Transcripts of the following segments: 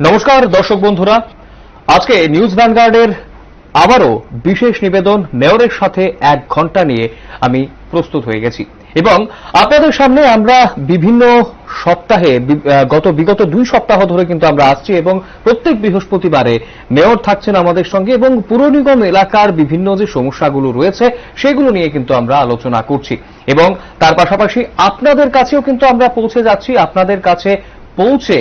নমস্কার দর্শক বন্ধুরা, আজকে নিউজ ভ্যানগার্ডের আবারও বিশেষ নিবেদন মেয়রের সাথে 1 ঘন্টা নিয়ে আমি প্রস্তুত হয়ে গেছি এবং আপনাদের সামনে আমরা বিভিন্ন সপ্তাহে বিগত 2 সপ্তাহ ধরে কিন্তু আমরা আসছি এবং প্রত্যেক বৃহস্পতিবারে মেয়র থাকছেন আমাদের সঙ্গে এবং পুর নিগম এলাকার বিভিন্ন যে সমস্যাগুলো রয়েছে সেগুলো নিয়ে কিন্তু আমরা আলোচনা করছি এবং তার পাশাপাশি আপনাদের কাছেও কিন্তু আমরা পৌঁছে যাচ্ছি। আপনাদের কাছে পৌঁছে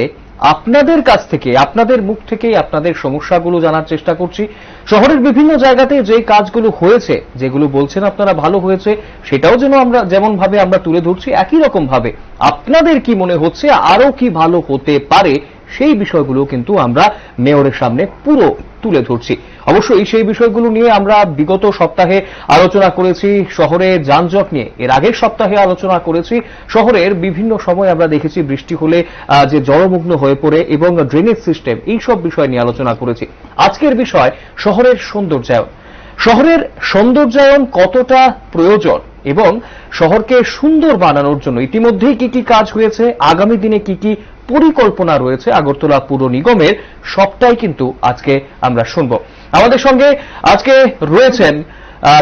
আপনাদের কাছ থেকে, আপনাদের মুখ থেকেই আপনাদের সমস্যাগুলো জানার চেষ্টা করছি। শহরের বিভিন্ন জায়গাতে যে কাজগুলো হয়েছে, যেগুলো বলছেন আপনারা ভালো হয়েছে, সেটাও যেন আমরা যেমন ভাবে আমরা তুলে ধরছি, একই রকম ভাবে আপনাদের কি মনে হচ্ছে আরো কি ভালো হতে পারে সেই বিষয়গুলো কিন্তু আমরা মেয়রের সামনে পুরো তুলে ধরছি। অবশ্যই সেই বিষয়গুলো নিয়ে আমরা বিগত সপ্তাহে আলোচনা করেছি শহরের যানজট নিয়ে, এর আগের সপ্তাহে আলোচনা করেছি শহরের বিভিন্ন সময় আমরা দেখেছি বৃষ্টি হলে যে জলমগ্ন হয়ে পড়ে এবং ড্রেনেজ সিস্টেম, এইসব বিষয় নিয়ে আলোচনা করেছি। আজকের বিষয় শহরের সৌন্দর্যায়ন। শহরের সৌন্দর্যায়ন কতটা প্রয়োজন এবং শহরকে সুন্দর বানানোর জন্য ইতিমধ্যেই কি কি কাজ হয়েছে, আগামী দিনে কি কি পরিকল্পনা রয়েছে আগরতলা পুর নিগমের, সবটাই কিন্তু আজকে আমরা শুনব। আমাদের সঙ্গে আজকে রয়েছেন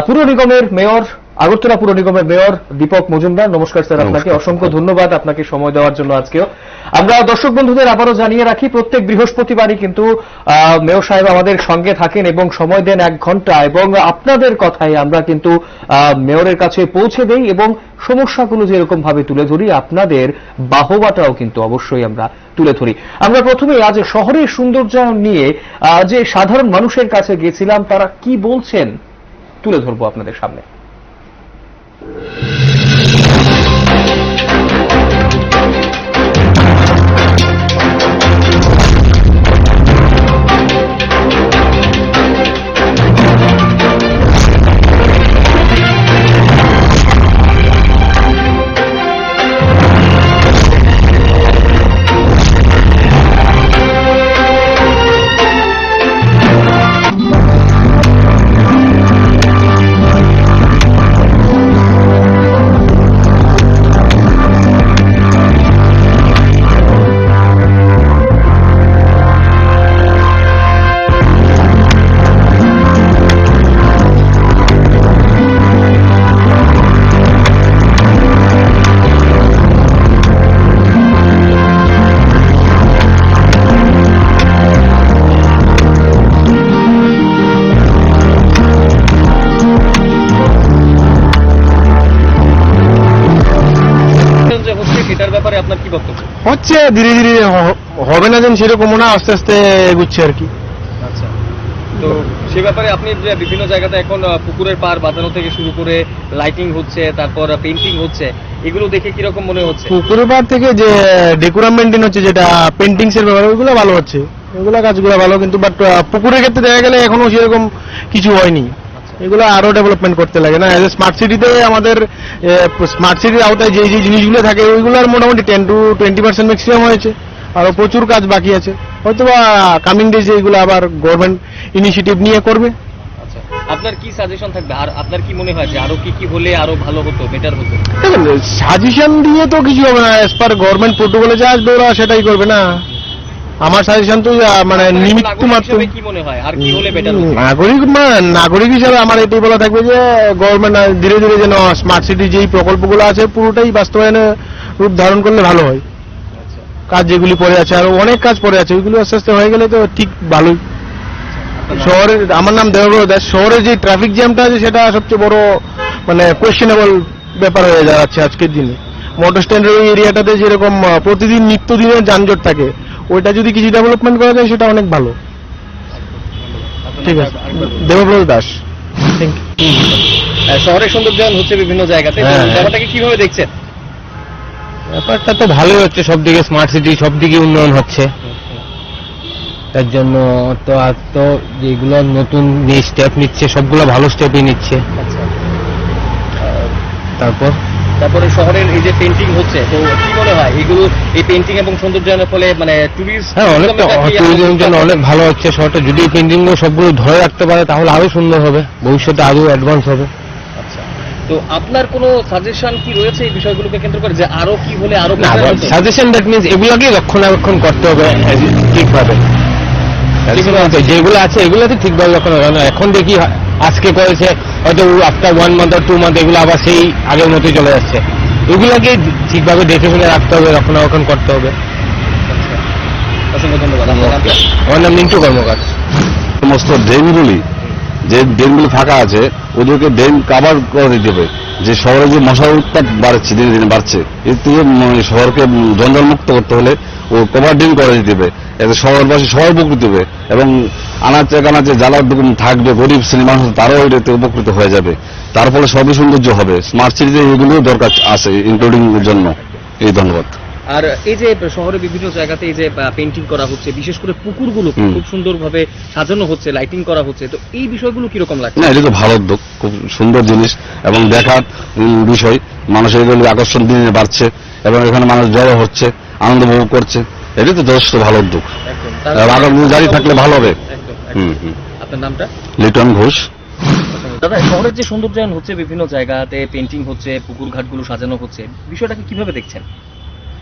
পুর নিগমের মেয়র, আগরতলা পুর নিগমের মেয়র দীপক মজুমদার। নমস্কার স্যার, আপনাকে অসংখ্য ধন্যবাদ আপনাকে সময় দেওয়ার জন্য। আজকেও আমরা দর্শক বন্ধুদের আবারও জানিয়ে রাখি, প্রত্যেক বৃহস্পতিবারই কিন্তু মেয়র সাহেব আমাদের সঙ্গে থাকেন এবং সময় দেন 1 ঘন্টা এবং আপনাদের কথাই আমরা কিন্তু মেয়রের কাছে পৌঁছে দেই এবং সমস্যাগুলো যেরকম ভাবে তুলে ধরি, আপনাদের বাহবাটাও কিন্তু অবশ্যই আমরা তুলে ধরি। আমরা প্রথমে আজ শহরের সৌন্দর্যায়ন নিয়ে যে সাধারণ মানুষের কাছে গেছিলাম, তারা কি বলছেন তুলে ধরবো আপনাদের সামনে। হচ্ছে ধীরে ধীরে, হবে না যেন সেরকম না, আস্তে আস্তে এগুচ্ছে আর কি। আচ্ছা, তো সে ব্যাপারে আপনি বিভিন্ন জায়গাতে এখন পুকুরের পাড় বাঁধানো থেকে শুরু করে লাইটিং হচ্ছে, তারপর পেইন্টিং হচ্ছে, এগুলো দেখে কিরকম মনে হচ্ছে? পুকুরের পাড় থেকে যে ডেকোরাম মেনটেন হচ্ছে, যেটা পেইন্টিংস এর ব্যাপার, ওইগুলো ভালো হচ্ছে, ওইগুলো কাজগুলো ভালো, কিন্তু বাট পুকুরের ক্ষেত্রে দেখা গেলে এখনো সেরকম কিছু হয়নি। এগুলো আরো ডেভেলপমেন্ট করতে লাগে না। এজ এ স্মার্ট সিটিতে আমাদের স্মার্ট সিটির আওতায় যে যে জিনিসগুলো থাকে ওইগুলোর মোটামুটি 10 to 20% ম্যাক্সিমাম হয়েছে, আরো প্রচুর কাজ বাকি আছে। হয়তো বা কামিং ডেজে এগুলো আবার গভর্নমেন্ট ইনিশিয়েটিভ নিয়ে করবে। আচ্ছা, আপনার কি সাজেশন থাকবে, আর আপনার কি মনে হয় যে আরো কি কি হলে আরো ভালো হতো, বেটার হতো? সাজেশন দিয়ে তো কিছু হবে না, অ্যাজ পার গভর্নমেন্ট প্রোটোকলে যা আসবে ওরা সেটাই করবে না। আমার সাজেশন তো মানে নিমিত্ত মাত্র। কি মনে হয় আর কি হলে বেটার? নাগরিক হিসাবে আমার এটাই বলা থাকবে যে গভর্নমেন্ট ধীরে ধীরে যেন স্মার্ট সিটি যেই প্রকল্পগুলো আছে পুরোটাই বাস্তবায়নে রূপ ধারণ করলে ভালো হয়। কাজ যেগুলি পড়ে আছে, আর অনেক কাজ পড়ে আছে, ওইগুলো আস্তে আস্তে হয়ে গেলে তো ঠিক ভালোই। শহরের, আমার নাম দেবব্রত দাস। শহরের যে ট্রাফিক জ্যামটা আছে সেটা সবচেয়ে বড় মানে কোয়েশ্চেনেবল ব্যাপার হয়ে যাচ্ছে আজকের দিনে। মোটর স্ট্যান্ডের ওই এরিয়াটাতে যেরকম প্রতিদিন নিত্যদিনের যানজট থাকে, ওইটা যদি কিছু ডেভেলপমেন্ট করা যায় সেটা অনেক ভালো। ঠিক আছে, দেবব্রত দাস। শহরের সৌন্দর্যায়ন হচ্ছে বিভিন্ন জায়গাতে, ব্যাপারটাকে কিভাবে দেখছেন? ব্যাপারটা তো ভালোই হচ্ছে, সব দিকে স্মার্ট সিটি, সব দিকে উন্নয়ন হচ্ছে। তার জন্য তো আজ তো যেগুলো নতুন স্টেপ নিচ্ছে সবগুলো ভালো স্টেপই নিচ্ছে। তারপরে শহরের এই যে পেইন্টিং হচ্ছে, তো কি মনে হয় এগুলো, এই পেইন্টিং এবং সৌন্দর্যায়নের ফলে মানে ট্যুরিজমের জন্য অনেক ভালো হচ্ছে শহরটা। যদি পেইন্টিং সবগুলো ধরে রাখতে পারে তাহলে আরো সুন্দর হবে, ভবিষ্যতে আরো অ্যাডভান্স হবে। আচ্ছা, তো আপনার কোনো সাজেশন কি রয়েছে এই বিষয়গুলোকে কেন্দ্র করে যে আরো কি হলে আরো না, better হতো? সাজেশন দ্যাট মিনস এগুলোকে রক্ষণাবেক্ষণ করতে হবে ঠিকভাবে। যেগুলো আছে এগুলোতে ঠিকভাবে রক্ষণাবেক্ষণ। এখন দেখি আজকে করেছে, হয়তো আফটার 1 মান্থ আর 2 মান্থ এগুলো আবার সেই আগের মতোই চলে যাচ্ছে। এগুলোকে ঠিকভাবে দেখে শুনে রাখতে হবে, রক্ষণাবেক্ষণ করতে হবে। অসংখ্য ধন্যবাদ। আপনার নামটা? আমার নাম মিন্টু কর্মকার। সমস্ত ড্রেনগুলি যে ড্রেনগুলি ফাঁকা আছে ওদেরকে ড্রেন কাভার করে দিতে হবে। যে শহরে যে মশার উৎপাত বাড়ছে, দিনে দিনে বাড়ছে, এর থেকে শহরকে জঞ্জাল মুক্ত করতে হলে ও কভার ড্রেন করে দিতে হবে। এতে শহরবাসী সবাই উপকৃত হবে এবং আনাচে কানাচে যারা থাকবে গরিব শ্রেণীর মানুষ তারাও এটাতে উপকৃত হয়ে যাবে। তার ফলে সবই সৌন্দর্য হবে। স্মার্ট সিটিতে এগুলোও দরকার আছে ইনক্লুডিং এর জন্য। এই ধন্যবাদ। আর এই যে শহরে বিভিন্ন জায়গাতে এই যে পেইন্টিং করা হচ্ছে, বিশেষ করে পুকুরগুলো খুব সুন্দরভাবে সাজানো হচ্ছে, লাইটিং করা হচ্ছে, তো এই বিষয়গুলো কিরকম লাগছে? না, এটা তো ভালো উদ্যোগ, খুব সুন্দর জিনিস এবং দেখার বিষয়। মানুষের এগুলো আকর্ষণ দিনে বাড়ছে এবং এখানে মানুষ জড়ো হচ্ছে, আনন্দ উপভোগ করছে। এটা তো যথেষ্ট ভালো উদ্যোগ। আগামী জারি থাকলে ভালো হবে। আপনার নামটা? লিটন ঘোষ। দাদা, শহরের যে সৌন্দর্যায়ন হচ্ছে, বিভিন্ন জায়গাতে পেইন্টিং হচ্ছে, পুকুর ঘাটগুলো সাজানো হচ্ছে, বিষয়টাকে কিভাবে দেখছেন?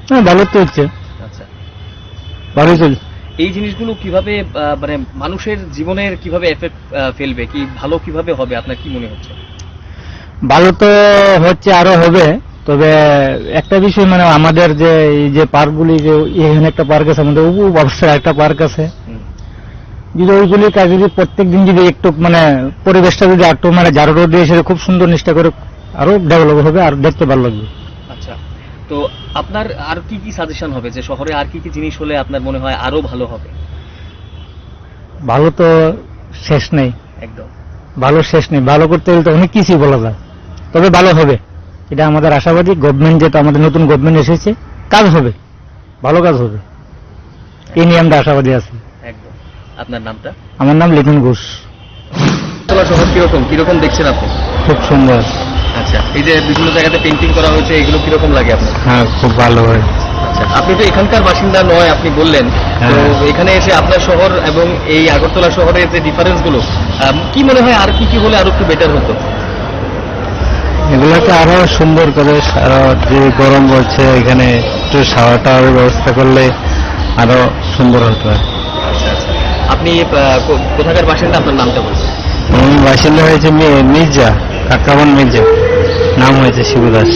হ্যাঁ, ভালো তো হচ্ছে, আচ্ছা, ভালোই চলছে। এই জিনিসগুলো কিভাবে মানে মানুষের জীবনের কিভাবে এফেক্ট ফেলবে, কি ভালো কিভাবে হবে, আপনার কি মনে হচ্ছে? ভালো তো হচ্ছে, আরো হবে। তবে একটা বিষয়, মানে আমাদের যে এই যে পার্কগুলি, যে এখানে একটা পার্ক আছে, আমাদের ব্যবসার একটা পার্ক আছে, যদি ওইগুলি কাজ যদি প্রত্যেক দিন যদি একটু মানে পরিবেশটা যদি একটু মানে ঝাড়ু দিয়ে এসে খুব সুন্দর নিষ্ঠা করে আরো ডেভেলপ হবে, আর দেখতে ভালো লাগবে। আচ্ছা, তো আপনার আর কি কি সাজেশন হবে যে শহরে আর কি কি জিনিস হলে আপনার মনে হয় আরো ভালো হবে? ভালো তো শেষ নেই, একদম ভালো শেষ নেই। ভালো করতে গেলে তো অনেক কিছুই বলা যায়, তবে ভালো হবে এটা আমাদের আশাবাদী। গভর্নমেন্ট যেটা আমাদের নতুন গভর্নমেন্ট এসেছে, কাজ হবে, ভালো কাজ হবে, এই নিয়ে আমরা আশাবাদী আছি। একদম। আপনার নামটা? আমার নাম লিটন ঘোষ। আগরতলা শহর কিরকম কিরকম দেখছেন আপনি? খুব সুন্দর। আচ্ছা, এই যে বিভিন্ন জায়গাতে পেইন্টিং করা হয়েছে, এগুলো কিরকম লাগে আপনার? হ্যাঁ, খুব ভালো হয়। আচ্ছা, আপনি তো এখানকার বাসিন্দা নয়, আপনি বললেন, তো এখানে এসে আপনার শহর এবং এই আগরতলা শহরের যে ডিফারেন্স গুলো, কি মনে হয় আর কি কি হলে আরো একটু বেটার হতো? এগুলোকে আরো সুন্দর করে, যে গরম পড়ছে এখানে একটু শাওয়ার টাওয়ারের ব্যবস্থা করলে আরো সুন্দর হতো। আচ্ছা আচ্ছা, আপনি কোথাকার বাসিন্দা, আপনার নামটা বলুন। বাসিন্দা হয়েছে মির্জা, কাকাবান মির্জা, নাম হয়েছে শিবদাস।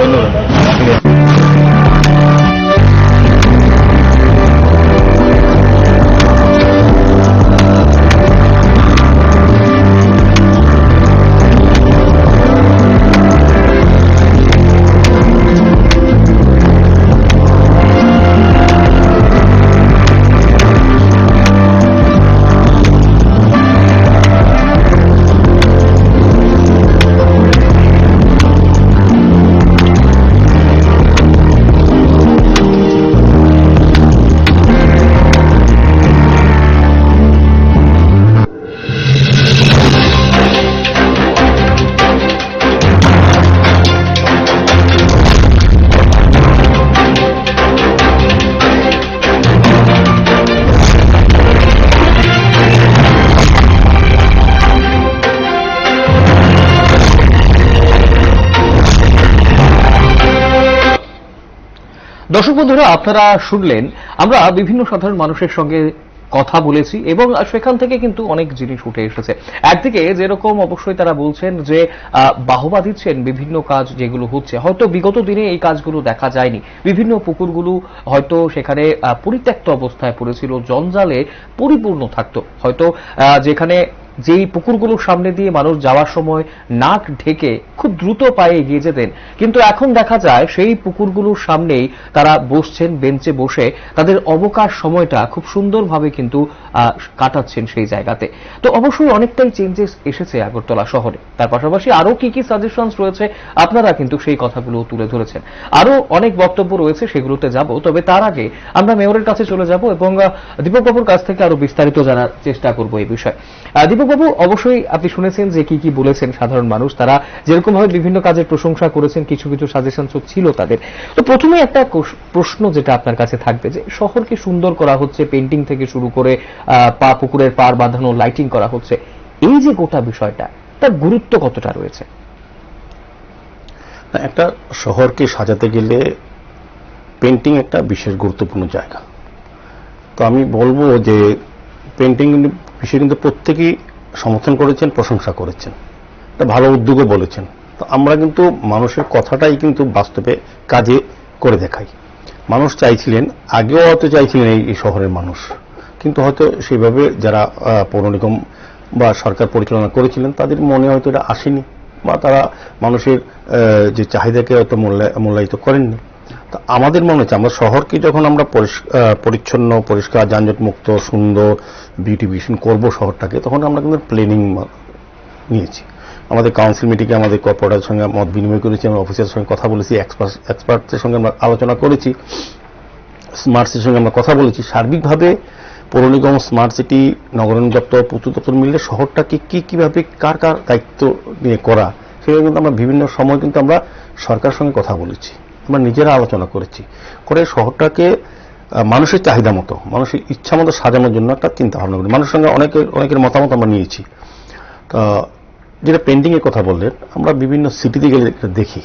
ধন্যবাদ। দর্শক বন্ধুরা, আপনারা শুনলেন, আমরা বিভিন্ন সাধারণ মানুষের সঙ্গে কথা বলেছি এবং সেখান থেকে কিন্তু অনেক জিনিস উঠে এসেছে। একদিকে যেরকম অবশ্যই তারা বলছেন যে বাহবা দিচ্ছেন বিভিন্ন কাজ যেগুলো হচ্ছে, হয়তো বিগত দিনে এই কাজগুলো দেখা যায়নি। বিভিন্ন পুকুরগুলো হয়তো সেখানে পরিত্যক্ত অবস্থায় পড়েছিল, জঞ্জালে পরিপূর্ণ থাকতো, হয়তো যেখানে যেই পুকুরগুলোর সামনে দিয়ে মানুষ যাওয়ার সময় নাক ঢেকে খুব দ্রুত পায়ে এগিয়ে যেতেন, কিন্তু এখন দেখা যায় সেই পুকুরগুলোর সামনেই তারা বসছেন, বেঞ্চে বসে তাদের অবকাশ সময়টা খুব সুন্দরভাবে কিন্তু কাটাচ্ছেন সেই জায়গাতে। তো অবশ্যই অনেকটাই চেঞ্জেস এসেছে আগরতলা শহরে। তার পাশাপাশি আরো কি কি সাজেশনস রয়েছে, আপনারা কিন্তু সেই কথাগুলো তুলে ধরেছেন। আরো অনেক বক্তব্য রয়েছে, সেগুলোতে যাব। তবে তার আগে আমরা মেয়রের কাছে চলে যাব এবং দীপকবাবুর কাছ থেকে আরো বিস্তারিত জানার চেষ্টা করব এই বিষয়ে। দীপকবাবু, অবশ্যই আপনি শুনেছেন যে কি কি বলেছেন সাধারণ মানুষ, তারা যেরকম ভাবে বিভিন্ন কাজের প্রশংসা করেছেন, কিছু কিছু সাজেশন ছিল তাদের। তো প্রথমে একটা প্রশ্ন যেটা আপনার কাছে থাকবে, যে শহরকে সুন্দর করা হচ্ছে, পেইন্টিং থেকে শুরু করে পুকুরের পাড় বাঁধানো, লাইটিং করা হচ্ছে, এই যে গোটা বিষয়টা, তার গুরুত্ব কতটা রয়েছে? একটা শহরকে সাজাতে গেলে পেন্টিং একটা বিশেষ গুরুত্বপূর্ণ জায়গা। তো আমি বলবো যে পেন্টিং বিষয়ে কিন্তু প্রত্যেকেই সমর্থন করেছেন, প্রশংসা করেছেন, একটা ভালো উদ্যোগও বলেছেন। তো আমরা কিন্তু মানুষের কথাটাই কিন্তু বাস্তবে কাজে করে দেখাই। মানুষ চাইছিলেন, আগেও হয়তো চাইছিলেন এই শহরের মানুষ, কিন্তু হয়তো সেইভাবে যারা পৌর নিগম বা সরকার পরিচালনা করেছিলেন তাদের মনে হয়তো এটা আসেনি, বা তারা মানুষের যে চাহিদাকে হয়তো মূল্যায়িত করেননি। তো আমাদের মনে হচ্ছে আমরা শহরকে যখন আমরা পরিচ্ছন্ন, পরিষ্কার, যানজট মুক্ত, সুন্দর, বিউটিফিকেশন করব শহরটাকে, তখন আমরা কিন্তু প্ল্যানিং নিয়েছি। আমাদের কাউন্সিল মিটিংয়ে আমাদের কর্পোরেটরের সঙ্গে মত বিনিময় করেছি, আমরা অফিসারের সঙ্গে কথা বলেছি, এক্সপার্টদের সঙ্গে আমরা আলোচনা করেছি, স্মার্ট সিটির সঙ্গে আমরা কথা বলেছি। সার্বিকভাবে পৌর নিগম, স্মার্ট সিটি, নগরায়ণ দপ্তর, পূর্ত দপ্তর মিলে শহরটাকে কিভাবে কার কার দায়িত্ব নিয়ে করা, সেটা কিন্তু আমরা বিভিন্ন সময় কিন্তু আমরা সরকারের সঙ্গে কথা বলেছি, আমরা নিজেরা আলোচনা করেছি, করে শহরটাকে মানুষের চাহিদা মতো, মানুষের ইচ্ছা মতো সাজানোর জন্য একটা চিন্তা ভাবনা করি। মানুষের সঙ্গে অনেকের মতামত আমরা নিয়েছি। তো যেটা পেন্টিং এর কথা বললেন, আমরা বিভিন্ন সিটিতে গেলে দেখি,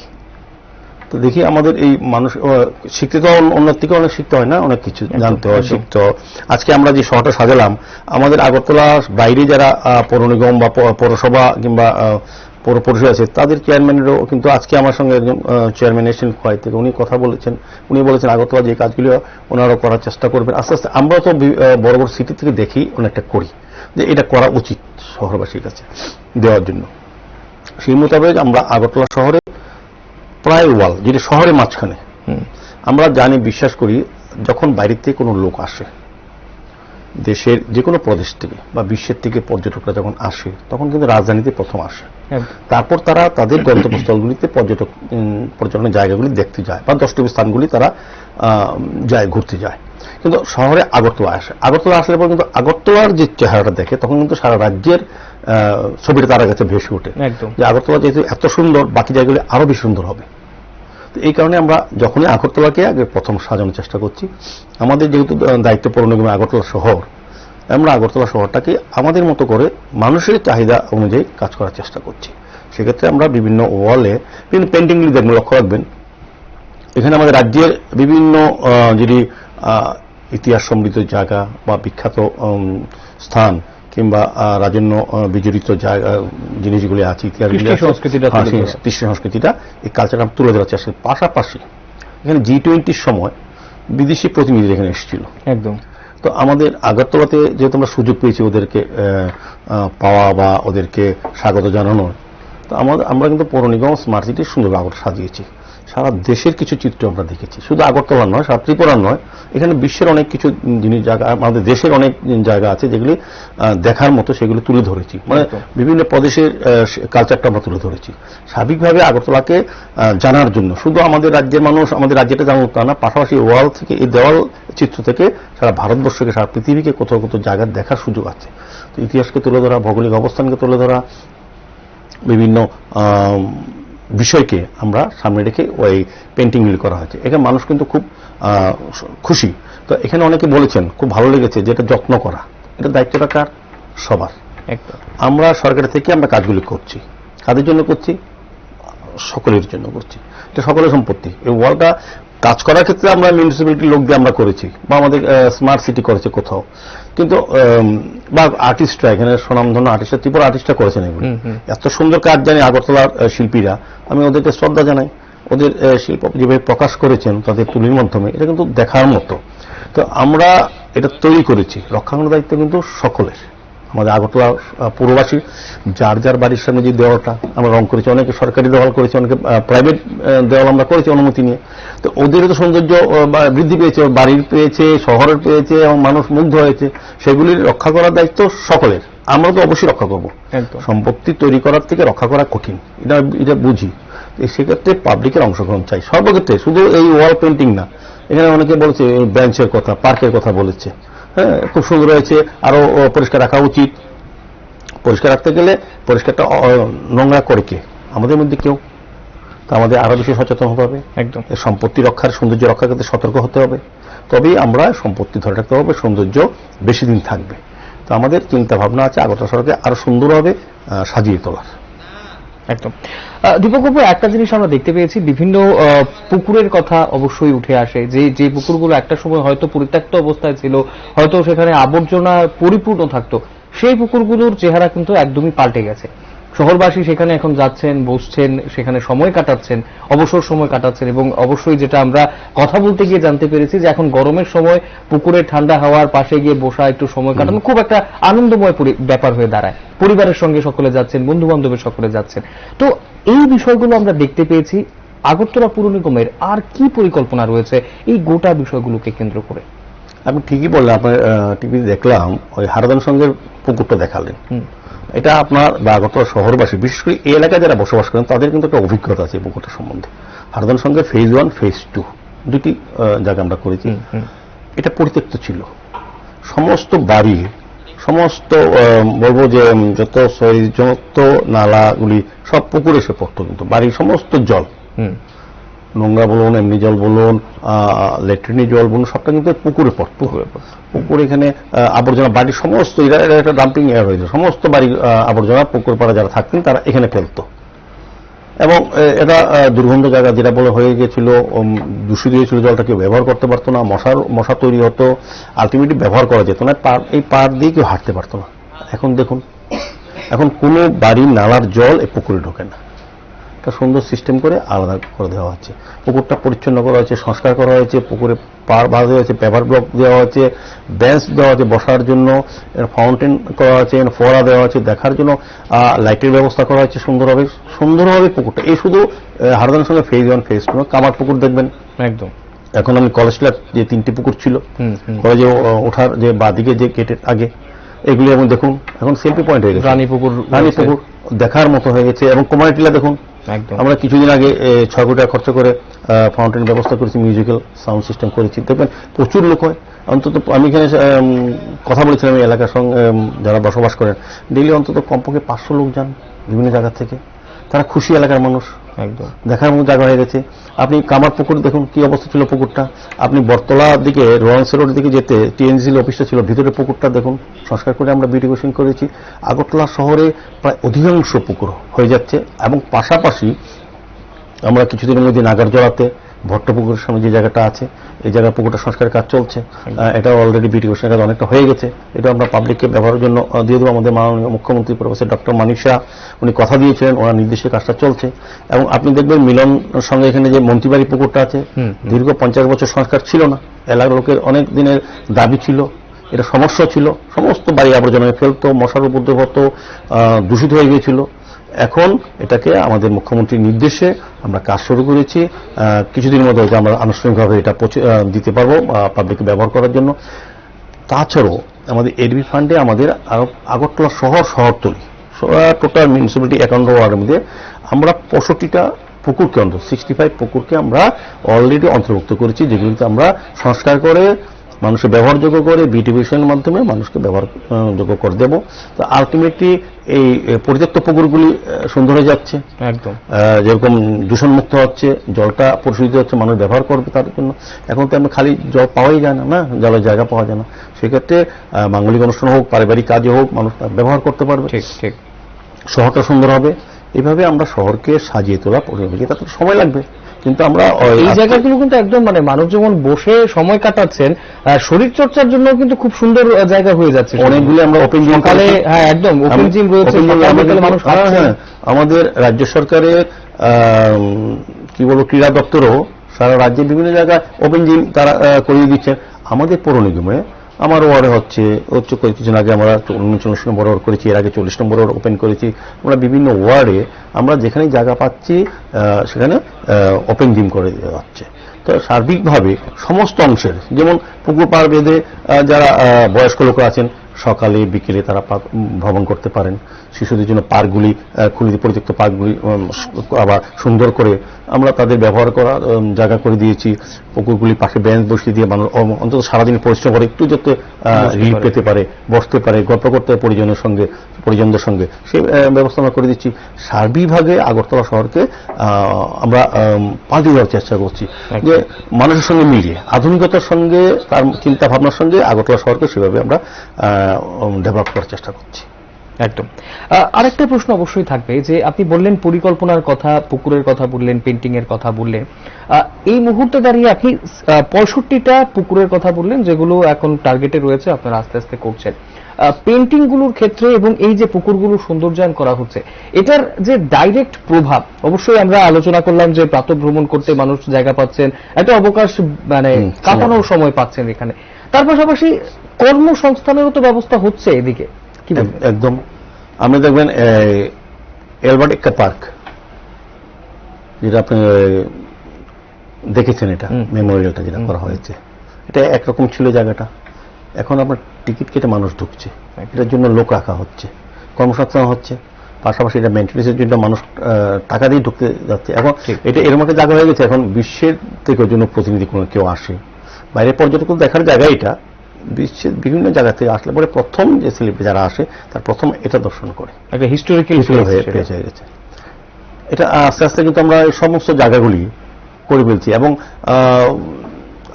তো দেখি আমাদের এই মানুষ শিখতে তো অন্যের থেকে অনেক শিখতে হয় না, অনেক কিছু জানতে হয়, শিখতে হয়। আজকে আমরা যে শহরটা সাজালাম, আমাদের আগরতলা বাইরে যারা পৌর নিগম বা পৌরসভা কিংবা পৌর পরিষদ আছে, তাদের চেয়ারম্যানেরও কিন্তু আজকে আমার সঙ্গে একজন চেয়ারম্যান এসেছেন খোয়াই থেকে, উনি কথা বলেছেন, উনি বলেছেন আগরতলা যে কাজগুলো ওনারাও করার চেষ্টা করবেন। আস্তে আস্তে আমরাও তো বড় বড় সিটি থেকে দেখি অনেকটা করি যে এটা করা উচিত শহরবাসীর কাছে দেওয়ার জন্য। সেই মোতাবেক আমরা আগরতলা শহরে প্রায় ওয়াল, যেটা শহরের মাঝখানে, আমরা জানি, বিশ্বাস করি, যখন বাইরে থেকে কোনো লোক আসে, দেশের যে কোনো প্রদেশ থেকে বা বিশ্বের থেকে পর্যটকরা যখন আসে, তখন কিন্তু রাজধানীতে প্রথম আসে, তারপর তারা তাদের গন্তব্যস্থলগুলিতে পর্যটনের জায়গাগুলি দেখতে যায় বা দর্শনীয় স্থানগুলি তারা যায়, ঘুরতে যায়। কিন্তু শহরে আগরতলা আসে, আগরতলা আসলে পর কিন্তু আগরতলার যে চেহারাটা দেখে, তখন কিন্তু সারা রাজ্যের ছবিটা তার কাছে ভেসে ওঠে যে আগরতলা যেহেতু এত সুন্দর, বাকি জায়গাগুলি আরো বেশি সুন্দর হবে। তো এই কারণে আমরা যখনই আগরতলাকে আগে প্রথম সাজানোর চেষ্টা করছি, আমাদের যেহেতু দায়িত্ব পৌর নিগমে আগরতলা শহর, আমরা আগরতলা শহরটাকে আমাদের মতো করে মানুষের চাহিদা অনুযায়ী কাজ করার চেষ্টা করছি। সেক্ষেত্রে আমরা বিভিন্ন ওয়ালে বিভিন্ন পেন্টিংগুলি দেখবেন, লক্ষ্য রাখবেন, এখানে আমাদের রাজ্যের বিভিন্ন যদি ইতিহাস সমৃদ্ধ জায়গা বা বিখ্যাত স্থান কিংবা রাজন্য বিজড়িত জায়গা, জিনিসগুলি আছে, ইতিহাসগুলি, কৃষ্টি সংস্কৃতিটা, এই কালচারটা তুলে ধরার চেষ্টা। পাশাপাশি এখানে G20 সময় বিদেশি প্রতিনিধি এখানে এসেছিল একদম। তো আমাদের আগরতলাতে যেহেতু আমরা সুযোগ পেয়েছি ওদেরকে পাওয়া বা ওদেরকে স্বাগত জানানোর, তো আমরা কিন্তু পৌর নিগম স্মার্ট সিটি সুন্দর আগর সাজিয়েছি। সারা দেশের কিছু চিত্র আমরা দেখেছি, শুধু আগরতলা নয়, সারা ত্রিপুরার নয়, এখানে বিশ্বের অনেক কিছু জিনিস জায়গা, আমাদের দেশের অনেক জায়গা আছে যেগুলি দেখার মতো, সেগুলি তুলে ধরেছি। মানে বিভিন্ন প্রদেশের কালচারটা আমরা তুলে ধরেছি। স্বাভাবিকভাবে আগরতলাকে জানার জন্য শুধু আমাদের রাজ্যের মানুষ আমাদের রাজ্যটা জানুক তা না, পাশাপাশি ওয়াল থেকে, এই দেওয়াল চিত্র থেকে সারা ভারতবর্ষকে, সারা পৃথিবীকে কোথাও কোথাও জায়গা দেখার সুযোগ আছে। তো ইতিহাসকে তুলে ধরা, ভৌগোলিক অবস্থানকে তুলে ধরা, বিভিন্ন বিষয়কে আমরা সামনে রেখে ওই পেন্টিংগুলি করা হয়েছে। এখানে মানুষ কিন্তু খুব খুশি। তো এখানে অনেকে বলেছেন খুব ভালো লেগেছে, যেটা যত্ন করা, এটা দায়িত্বটা কার? সবার। আমরা সরকার থেকে আমরা কাজগুলি করছি, কাদের জন্য করছি? সকলের জন্য করছি, এটা সকলের সম্পত্তি। এই ওয়ালটা কাজ করার ক্ষেত্রে আমরা মিউনিসিপ্যালিটির লোক দিয়ে আমরা করেছি, বা আমাদের স্মার্ট সিটি করেছে কোথাও, কিন্তু বা আর্টিস্টরা, এখানে স্বনামধন্য আর্টিস্টরা, ত্রিপুরা আর্টিস্টরা করেছেন এগুলো। এত সুন্দর কাজ জানি আগরতলার শিল্পীরা, আমি ওদেরকে শ্রদ্ধা জানাই। ওদের শিল্প যেভাবে প্রকাশ করেছেন তাদের তুলির মাধ্যমে, এটা কিন্তু দেখার মতো। তো আমরা এটা তৈরি করেছি, রক্ষাঙ্গনের দায়িত্ব কিন্তু সকলের, আমাদের আগরতলা পুরবাসী। যার যার বাড়ির সামনে যে দেওয়ালটা আমরা রং করেছি, অনেকে সরকারি দেওয়াল করেছে, অনেকে প্রাইভেট দেওয়াল আমরা করেছি অনুমতি নিয়ে। তো ওদেরও তো সৌন্দর্য বৃদ্ধি পেয়েছে, বাড়ির পেয়েছে, শহরের পেয়েছে, এবং মানুষ মুগ্ধ হয়েছে। সেগুলির রক্ষা করার দায়িত্ব সকলের, আমরা তো অবশ্যই রক্ষা করব। সম্পত্তি তৈরি করার থেকে রক্ষা করা কঠিন, এটা বুঝি। সেক্ষেত্রে পাবলিকের অংশগ্রহণ চাই সর্বক্ষেত্রে, শুধু এই ওয়াল পেন্টিং না। এখানে অনেকে বলেছে বেঞ্চের কথা, পার্কের কথা বলেছে, হ্যাঁ, খুব সুন্দর হয়েছে, আরো পরিষ্কার রাখা উচিত। পরিষ্কার রাখতে গেলে পরিষ্কারটা নোংরা করে কে? আমাদের মধ্যে কেউ। তো আমাদের আরো বেশি সচেতন হতে হবে, একদম সম্পত্তি রক্ষার, সৌন্দর্য রক্ষার ক্ষেত্রে সতর্ক হতে হবে। তবেই আমরা সম্পত্তি ধরে রাখতে হবে, সৌন্দর্য বেশি দিন থাকবে। তো আমাদের চিন্তা ভাবনা আছে আগরতলা শহরকে আরো সুন্দরভাবে সাজিয়ে তোলার। একদম। দীপকবাবু, একটা জিনিস আমরা দেখতে পেয়েছি, বিভিন্ন পুকুরের কথা অবশ্যই উঠে আসে, যে পুকুরগুলো একটা সময় হয়তো পরিত্যক্ত অবস্থায় ছিল, হয়তো সেখানে আবর্জনা পরিপূর্ণ থাকতো, সেই পুকুরগুলোর চেহারা কিন্তু একদমই পাল্টে গেছে। শহরবাসী সেখানে এখন যাচ্ছেন, বসছেন, সেখানে সময় কাটাচ্ছেন, অবসর সময় কাটাচ্ছেন, এবং অবশ্যই যেটা আমরা কথা বলতে গিয়ে জানতে পেরেছি যে এখন গরমের সময় পুকুরে ঠান্ডা হাওয়ার পাশে গিয়ে বসা, একটু সময় কাটানো খুব একটা আনন্দময় ব্যাপার হয়ে দাঁড়ায়। পরিবারের সঙ্গে সকলে যাচ্ছেন, বন্ধু বান্ধবের সকলে যাচ্ছেন। তো এই বিষয়গুলো আমরা দেখতে পেয়েছি। আগরতলা পুর নিগমের আর কি পরিকল্পনা রয়েছে এই গোটা বিষয়গুলোকে কেন্দ্র করে? আমি ঠিকই বললাম, আপনার টিভিতে দেখলাম ওই হারাদান সঙ্গের পুকুরটা দেখালেন। এটা আপনার বা আগরতলা শহরবাসী, বিশেষ করে এই এলাকায় যারা বসবাস করেন তাদের কিন্তু একটা অভিজ্ঞতা আছে এই পুকুরটা সম্বন্ধে। হারাদান সঙ্গে ফেজ 1 ফেজ 2 দুটি জায়গা আমরা করেছি। এটা পরিত্যক্ত ছিল, সমস্ত বাড়ি, সমস্ত বলবো যে যত নালাগুলি সব পুকুরে এসে পড়তো, কিন্তু বাড়ির সমস্ত জল, নোংরা বলুন, এমনি জল বলুন, ল্যাট্রিনের জল বলুন, সবটা কিন্তু পুকুরে পড়তো। পুকুর এখানে আবর্জনা, বাড়ির সমস্ত, এটা একটা ডাম্পিং এরিয়া হয়েছে, সমস্ত বাড়ির আবর্জনা পুকুর পাড়া যারা থাকতেন তারা এখানে ফেলতো, এবং এটা দুর্গন্ধ জায়গা যেটা বলে হয়ে গেছিল, দূষিত হয়েছিল, জলটা কেউ ব্যবহার করতে পারতো না, মশা তৈরি হতো, আলটিমেটলি ব্যবহার করা যেত না, এই পাড় দিয়ে কেউ হাঁটতে পারতো না। এখন দেখুন, এখন কোনো বাড়ির নালার জল এই পুকুরে ঢোকে না, একটা সুন্দর সিস্টেম করে আলাদা করে দেওয়া হচ্ছে, পুকুরটা পরিচ্ছন্ন করা হয়েছে, সংস্কার করা হয়েছে, পুকুরে পার বাঁধা হয়েছে, পেপার ব্লক দেওয়া হচ্ছে, বেঞ্চ দেওয়া হচ্ছে বসার জন্য, ফাউন্টেন করা হয়েছে, ফোয়ারা দেওয়া হচ্ছে, দেখার জন্য লাইটের ব্যবস্থা করা হচ্ছে সুন্দরভাবে পুকুরটা। এই শুধু হারাদানের সঙ্গে ফেজ 1 ফেজ 2, কামার পুকুর দেখবেন একদম। এখন আমি কলেজটার যে 3টি পুকুর ছিল কলেজে ওঠার যে বাদিকে যে গেটের আগে, এগুলি এখন দেখুন এখন সেলফি পয়েন্ট হয়ে গেছে, রানী পুকুর দেখার মতো হয়ে গেছে। এবং কমিউনিটিটা দেখুন, আমরা কিছুদিন আগে 6 কোটি টাকা খরচ করে ফাউন্টেন ব্যবস্থা করেছি, মিউজিক্যাল সাউন্ড সিস্টেম করেছি, দেখবেন প্রচুর লোক হয়। অন্তত আমি এখানে কথা বলেছিলাম এই এলাকার সঙ্গে যারা বসবাস করেন, ডেইলি অন্তত কমপক্ষে 500 লোক যান বিভিন্ন জায়গা থেকে, তারা খুশি, এলাকার মানুষ, একদম দেখার মতো জায়গা হয়ে গেছে। আপনি কামার পুকুর দেখুন কি অবস্থা ছিল পুকুরটা, আপনি বটতলার দিকে রোয়াংস রোডের দিকে যেতে টিএনসিএল অফিসটা ছিল, ভিতরে পুকুরটা দেখুন সংস্কার করে আমরা বিউটিফিকেশন করেছি। আগরতলা শহরে প্রায় অধিকাংশ পুকুর হয়ে যাচ্ছে, এবং পাশাপাশি আমরা কিছুদিনের মধ্যে নাগারজলাতে ভট্টপুকুরের সামনে যে জায়গাটা আছে, এই জায়গার পুকুরটা সংস্কারের কাজ চলছে, এটা অলরেডি বিউটিফিকেশনের কাজ অনেকটা হয়ে গেছে, এটা আমরা পাবলিককে ব্যবহারের জন্য দিয়ে দেবো। আমাদের মাননীয় মুখ্যমন্ত্রী প্রফেসর ডক্টর মানিক শাহ উনি কথা দিয়েছিলেন, ওনার নির্দেশে কাজটা চলছে। এবং আপনি দেখবেন মিলন সঙ্গে এখানে যে মন্ত্রীবাড়ি পুকুরটা আছে, দীর্ঘ 50 বছর সংস্কার ছিল না, এলাকার লোকের অনেক দিনের দাবি ছিল, এটা সমস্যা ছিল, সমস্ত বাড়ি আবর্জনায় ফেলতো, মশার উপদ্রব হতো, দূষিত হয়ে গিয়েছিল। এখন এটাকে আমাদের মুখ্যমন্ত্রীর নির্দেশে আমরা কাজ শুরু করেছি, কিছুদিনের মধ্যে হয়তো আমরা আনুষ্ঠানিকভাবে এটা দিতে পারবো পাবলিককে ব্যবহার করার জন্য। তাছাড়াও আমাদের এডবি ফান্ডে আমাদের আগরতলা শহরতলি টোটাল মিউনিসিপ্যালিটি 51 ওয়ার্ডের মধ্যে আমরা 65টা পুকুরকে 65 পুকুরকে আমরা অলরেডি অন্তর্ভুক্ত করেছি, যেগুলিতে আমরা সংস্কার করে মানুষের ব্যবহারযোগ্য করে বিউটিফিকেশনের মাধ্যমে মানুষকে ব্যবহারযোগ্য করে দেব। তো আলটিমেটলি এই পরিত্যক্ত পুকুরগুলি সুন্দর হয়ে যাচ্ছে, একদম যেরকম দূষণমুক্ত হচ্ছে, জলটা পরিশোধিত হচ্ছে, মানুষ ব্যবহার করবে তার জন্য। এখন তো আমরা খালি জল পাওয়াই যায় না, জলের জায়গা পাওয়া যায় না, সেক্ষেত্রে মাঙ্গলিক অনুষ্ঠান হোক, পারিবারিক কাজে হোক, মানুষ ব্যবহার করতে পারবে, ঠিক শহরটা সুন্দর হবে। এইভাবে আমরা শহরকে সাজিয়ে তোলা পরিবেশে, তাতে সময় লাগবে, কিন্তু আমরা এই জায়গাগুলো কিন্তু একদম মানে মানুষ যেমন বসে সময় কাটাচ্ছেন, শরীর চর্চার জন্য কিন্তু খুব সুন্দর জায়গা হয়ে যাচ্ছে। অনেকগুলো আমরা ওপেন জিম, হ্যাঁ একদম ওপেন জিম রয়েছে, মানুষ আমাদের রাজ্য সরকারের কি বলবো ক্রীড়া দপ্তরও সারা রাজ্যে বিভিন্ন জায়গায় ওপেন জিম তারা করিয়ে দিচ্ছেন। আমাদের পৌর নিগমে আমার ওয়ার্ডে হচ্ছে কিছুদিন আগে আমরা 39 নম্বর ওয়ার্ড করেছি, এর আগে 40 নম্বর ওয়ার্ড ওপেন করেছি। আমরা বিভিন্ন ওয়ার্ডে আমরা যেখানে জায়গা পাচ্ছি সেখানে ওপেন জিম করে দেওয়া হচ্ছে। তো সার্বিকভাবে সমস্ত অংশের, যেমন পুকুর পাড় বেঁধে যারা বয়স্ক লোকরা আছেন সকালে বিকেলে তারা ভ্রমণ করতে পারেন, শিশুদের জন্য পার্কগুলি খুলে পরিত্যক্ত পার্কগুলি আবার সুন্দর করে আমরা তাদের ব্যবহার করার জায়গা করে দিয়েছি। পুকুরগুলি পাশে বেঞ্চ বসিয়ে দিয়ে মানুষ অন্তত সারাদিন পরিশ্রম করে একটু যাতে রিলিফ পেতে পারে, বসতে পারে, গল্প করতে পারে পরিজনদের সঙ্গে, সেই ব্যবস্থা আমরা করে দিচ্ছি। সার্বিকভাবে আগরতলা শহরকে আমরা পাল্টে দেওয়ার চেষ্টা করছি, যে মানুষের সঙ্গে মিলিয়ে আধুনিকতার সঙ্গে তার চিন্তা ভাবনার সঙ্গে আগরতলা শহরকে সেভাবে আমরা ডেভেলপ করার চেষ্টা করছি। একদম। আরেকটা প্রশ্ন অবশ্যই থাকবে যে আপনি বললেন পরিকল্পনার কথা, পুকুরের কথা বললেন, পেন্টিং এর কথা বললেন। এই মুহূর্তে দাঁড়িয়ে আপনি 65টা পুকুরের কথা বললেন যেগুলো এখন টার্গেটে রয়েছে, আপনারা আস্তে আস্তে করছেন। পেন্টিং গুলোর ক্ষেত্রে এবং এই যে পুকুরগুলো সৌন্দর্যায়ন করা হচ্ছে, এটার যে ডাইরেক্ট প্রভাব, অবশ্যই আমরা আলোচনা করলাম যে প্রাতঃভ্রমণ করতে মানুষ জায়গা পাচ্ছেন, একটা অবকাশ মানে কাটানোর সময় পাচ্ছেন এখানে, তার পাশাপাশি কর্মসংস্থানেরও তো ব্যবস্থা হচ্ছে এদিকে, কি বলবেন? একদম। আপনি দেখবেন এলবার্ট এক্কা পার্ক, যেটা আপনি দেখেছেন, এটা মেমোরিয়ালটা যেটা করা হয়েছে, এটা একরকম ছিল জায়গাটা। এখন আপনার টিকিট কেটে মানুষ ঢুকছে, এটার জন্য লোক রাখা হচ্ছে, কর্মসংস্থান হচ্ছে, পাশাপাশি এটা মেইনটেনেন্সের জন্য মানুষ টাকা দিয়ে ঢুকতে যাচ্ছে। এখন এটা এর মধ্যে জায়গা হয়ে গেছে, এখন বিশ্বের থেকে জন্য প্রতিনিধি কোনো কেউ আসে, বাইরের পর্যটক দেখার জায়গা এটা। বিশ্বের বিভিন্ন জায়গা থেকে আসলে পরে প্রথম যে সেলিব্রিটি যারা আসে তার প্রথম এটা দর্শন করে, একটা হিস্টোরিক্যাল হয়ে গেছে। এটা আস্তে আস্তে কিন্তু আমরা এই সমস্ত জায়গাগুলি করে ফেলছি। এবং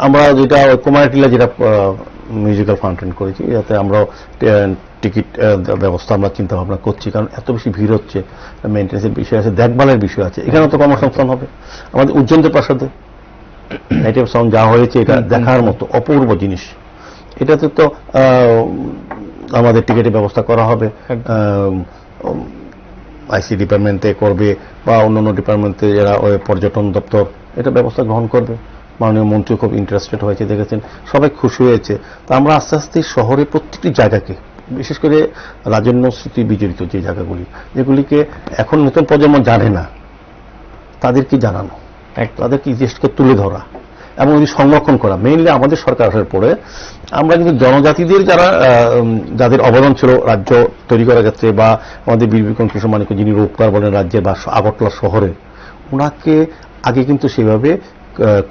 আমরা যেটা কুমারটিলা যেটা মিউজিক্যাল ফাউন্টেন করেছি, যাতে আমরা টিকিট ব্যবস্থা আমরা চিন্তা ভাবনা করছি, কারণ এত বেশি ভিড় হচ্ছে, মেইনটেন্সের বিষয় আছে, দেখভালের বিষয় আছে, এখানে তো কর্মসংস্থান হবে। আমাদের উজ্জয়ন্ত প্রাসাদে নাইট অফ সাউন্ড যা হয়েছে, এটা দেখার মতো অপূর্ব জিনিস। এটাতে তো আমাদের টিকিটের ব্যবস্থা করা হবে, আইসি ডিপার্টমেন্টে করবে বা অন্যান্য ডিপার্টমেন্টে যারা পর্যটন দপ্তর এটা ব্যবস্থা গ্রহণ করবে। মাননীয় মন্ত্রী খুব ইন্টারেস্টেড হয়েছে, দেখেছেন, সবাই খুশি হয়েছে। তা আমরা আস্তে আস্তে শহরে প্রত্যেকটি জায়গাকে, বিশেষ করে রাজন্য স্মৃতি বিজড়িত যে জায়গাগুলি, যেগুলিকে এখন নতুন প্রজন্ম জানে না, তাদেরকে জানানো, তাদেরকে ইতিহাসকে তুলে ধরা এবং যদি সংরক্ষণ করা। মেইনলি আমাদের সরকার আসার পরে আমরা কিন্তু জনজাতিদের যাদের অবদান ছিল রাজ্য তৈরি করার ক্ষেত্রে, বা আমাদের বীর বিক্রম কৃষ্ণ মানিক্য যিনি রূপকার বলেন রাজ্যের বা আগরতলা শহরে, ওনাকে আগে কিন্তু সেভাবে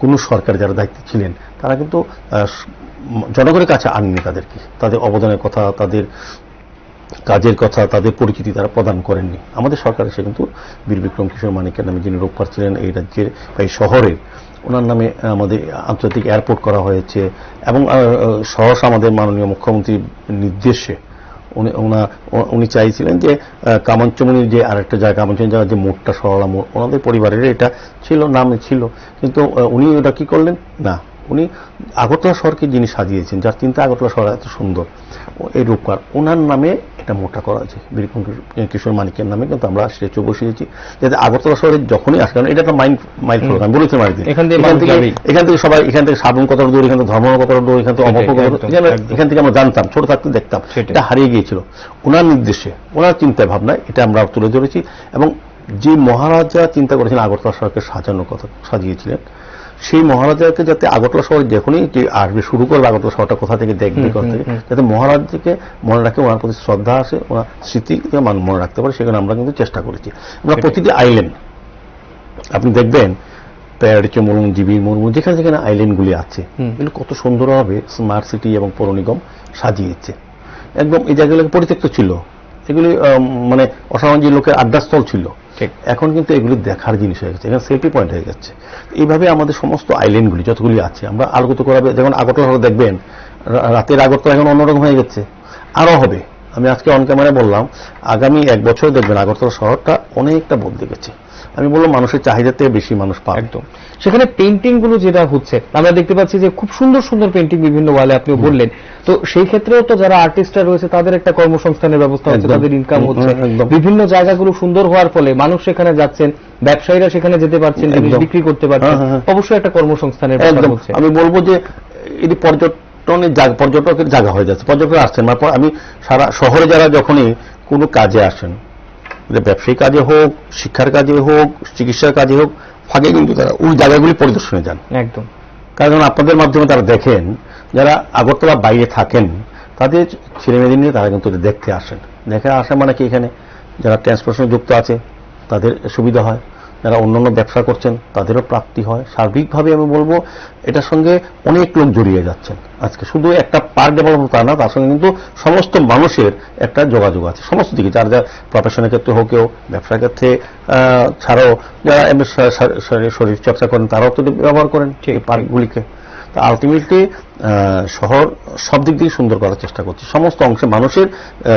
কোন সরকার যারা দায়িত্বে ছিলেন তারা কিন্তু জনগণের কাছে আনেনি তাদেরকে, তাদের অবদানের কথা, তাদের কাজের কথা, তাদের পরিচিতি তারা প্রদান করেননি। আমাদের সরকার এসে কিন্তু বীর বিক্রম কিশোর মানিকের নামে যিনি রূপকার ছিলেন এই রাজ্যের বা এই শহরের, ওনার নামে আমাদের আন্তর্জাতিক এয়ারপোর্ট করা হয়েছে। এবং সহসা আমাদের মাননীয় মুখ্যমন্ত্রীর নির্দেশে উনি চাইছিলেন যে কামাঞ্চমণির যে আরেকটা জায়গা, কামাঞ্চমণি জায়গার যে মোড়টা, সরলা মোড়, ওনাদের পরিবারের এটা ছিল, নামে ছিল, কিন্তু উনি ওটা কি করলেন না, উনি আগরতলা শহরকে যিনি সাজিয়েছেন, যার চিন্তা আগরতলা শহর এত সুন্দর, এই রূপকার, ওনার নামে এটা মোটা করা আছে, বীর কিশোর মানিকের নামে। কিন্তু আমরা স্ট্যাচু বসিয়েছি যাতে আগরতলা শহরে যখনই আসে, কারণ এটা একটা মাইল ফলক, আমি বলেছি মাইল, এখান থেকে সবাই, এখান থেকে সাবন কতটা দূর, এখান থেকে ধর্ম কতটা দূর, এখান থেকে অমর কতটা, এখান থেকে আমরা জানতাম, ছোট থাকতে দেখতাম, এটা হারিয়ে গিয়েছিল। ওনার নির্দেশে, ওনার চিন্তা ভাবনায় এটা আমরা তুলে ধরেছি। এবং যে মহারাজা চিন্তা করেছেন আগরতলা শহরকে সাজানোর কথা, সাজিয়েছিলেন, সেই মহারাজাকে যাতে আগরতলা শহর যখনই যে আসবে শুরু করবে আগরতলা শহরটা কোথা থেকে দেখবে, কোথা থেকে, যাতে মহারাজকে মনে রাখে, ওনার প্রতি শ্রদ্ধা আসে, ওনার স্মৃতিকে মনে রাখতে পারে, সেখানে আমরা কিন্তু চেষ্টা করেছি। আমরা প্রতিটি আইল্যান্ড আপনি দেখবেন, প্যারাডিচো মুরমু, জিবি মুরমু, যেখানে যেখানে আইল্যান্ডগুলি আছে, এগুলো কত সুন্দরভাবে স্মার্ট সিটি এবং পৌর নিগম সাজিয়েছে। একদম এই জায়গাগুলো পরিত্যক্ত ছিল, এগুলি মানে অসামাজিক লোকের আড্ডাস্থল ছিল, এখন কিন্তু এগুলি দেখার জিনিস হয়ে গেছে, এখানে সেলফি পয়েন্ট হয়ে যাচ্ছে। এইভাবে আমাদের সমস্ত আইল্যান্ডগুলি যতগুলি আছে আমরা আলোকিত করাবে। যেমন আগরতলা শহর দেখবেন, রাতের আগরতলা এখন অন্যরকম হয়ে গেছে, আরো হবে। আমি আজকে অন ক্যামেরায় বললাম, আগামী 1 বছর দেখবেন আগরতলা শহরটা অনেকটা বদলে গেছে। আমি বললাম মানুষের চাহিদার থেকে বেশি মানুষ পাবে। একদম। সেখানে পেইন্টিং গুলো যেটা হচ্ছে আমরা দেখতে পাচ্ছি যে খুব সুন্দর সুন্দর পেইন্টিং বিভিন্ন ওয়ালে, আপনিও বললেন, তো সেই ক্ষেত্রেও তো যারা আর্টিস্টরা রয়েছে তাদের একটা কর্মসংস্থানের ব্যবস্থা হচ্ছে, তাদের ইনকাম হচ্ছে, বিভিন্ন জায়গাগুলো সুন্দর হওয়ার ফলে মানুষ সেখানে যাচ্ছেন, ব্যবসায়ীরা সেখানে যেতে পারছেন, বিক্রি করতে পারছেন, অবশ্যই একটা কর্মসংস্থানের ব্যবস্থা হচ্ছে। আমি বলবো যে এটি পর্যটকের জায়গা হয়ে যাচ্ছে, পর্যটক আসছেন। আমি সারা শহরে যারা যখনই কোনো কাজে আসেন, ব্যবসায়িক কাজে হোক, শিক্ষার কাজে হোক, চিকিৎসার কাজে হোক, ফাঁকে কিন্তু তারা ওই জায়গাগুলি পরিদর্শনে যান। একদম। কারণ আপনাদের মাধ্যমে তারা দেখেন, যারা আগরতলা বাইরে থাকেন তাদের ছেলেমেয়েদের নিয়ে তারা কিন্তু দেখতে আসেন। দেখে আসে মানে কি, এখানে যারা ট্রান্সপোর্টেশনে যুক্ত আছে তাদের সুবিধা হয়, যারা অন্যান্য ব্যবসা করছেন তাদেরও প্রাপ্তি হয়। সার্বিকভাবে আমি বলবো এটার সঙ্গে অনেক লোক জড়িয়ে যাচ্ছেন। আজকে শুধু একটা পার্ক ডেভেলপমেন্ট তা না, তার সঙ্গে কিন্তু সমস্ত মানুষের একটা যোগাযোগ আছে সমস্ত দিকে, যার যা প্রফেশনের ক্ষেত্রে হোক, কেউ ব্যবসার ক্ষেত্রে ছাড়াও যারা শরীর চর্চা করেন তারাও তো ব্যবহার করেন এই পার্কগুলিকে। তা আলটিমেটলি শহর সব দিক দিয়ে সুন্দর করার চেষ্টা করছে, সমস্ত অংশে মানুষের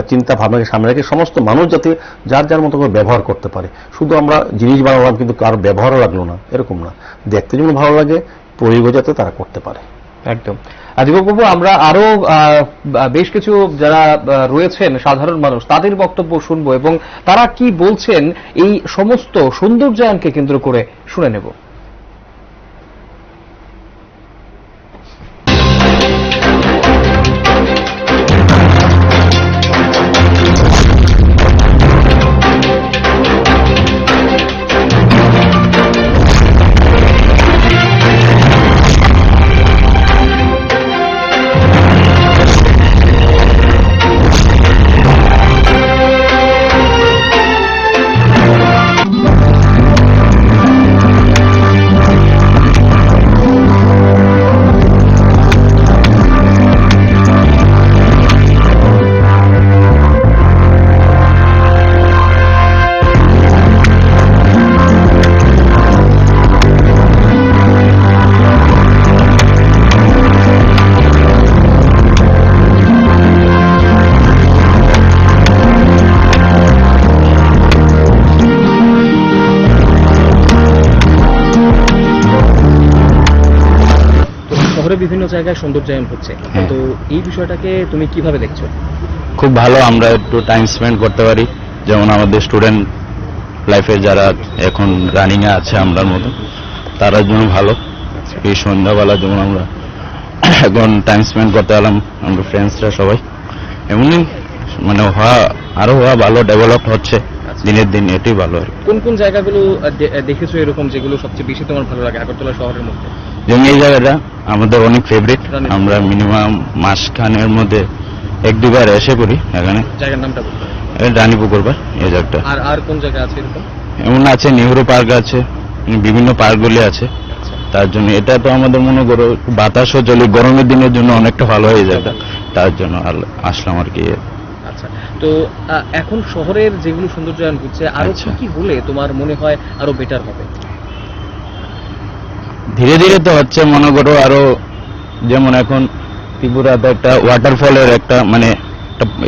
চিন্তা ভাবনাকে সামনে রেখে সমস্ত মানুষ যাতে যার যার মতো করে ব্যবহার করতে পারে। শুধু আমরা জিনিস বানালাম কিন্তু কার ব্যবহারও লাগলো না, এরকম না, দেখতে যেমন ভালো লাগে প্রয়োগও যাতে তারা করতে পারে। একদম। দীপকবাবু, আমরা আরো বেশ কিছু যারা রয়েছেন সাধারণ মানুষ তাদের বক্তব্য শুনবো এবং তারা কি বলছেন এই সমস্ত সৌন্দর্যায়নকে কেন্দ্র করে শুনে নেব। বিভিন্ন জায়গায় সৌন্দর্যায়ন হচ্ছে, তো এই বিষয়টাকে তুমি কিভাবে দেখছো? খুব ভালো, আমরা একটু টাইম স্পেন্ড করতে পারি, যেমন আমাদের স্টুডেন্ট লাইফে যারা এখন রানিং এ আছে আমরার মতো, তার জন্য ভালো। এই সন্ধ্যাবেলা যেমন আমরা এখন টাইম স্পেন্ড করতে পারলাম আমরা ফ্রেন্ডসরা সবাই, এমনি মানে আরো ভালো ডেভেলপ হচ্ছে দিনের দিন, এটাই ভালো। আর কোন কোন জায়গাগুলো দেখেছো এরকম যেগুলো সবচেয়ে বেশি তোমার ভালো লাগে আগরতলা শহরের মধ্যে? যেমন এই জায়গাটা আমাদের অনেক ফেভারিট, আমরা মিনিমাম মাসখানের মধ্যে 1-2 বার এসে করি এখানে। জায়গার নামটা বলতে? রানীপুকুর বার এই জায়গাটা। আর কোন জায়গা আছে এরকম? এমন আছে নেহরু পার্ক আছে, বিভিন্ন পার্কগুলি আছে। তার জন্য এটা তো আমাদের মনে করো বাতাসও চলে, গরমের দিনের জন্য অনেকটা ভালো হয়ে যায়, তার জন্য আসলাম আর কি। আচ্ছা, তো এখন শহরের যেগুলো সৌন্দর্যায়ন হচ্ছে আরো কি হলে তোমার মনে হয় আরো বেটার হবে? ধীরে ধীরে তো হচ্ছে, মনে করো আরো যেমন এখন ত্রিপুরাতে একটা ওয়াটারফলের একটা মানে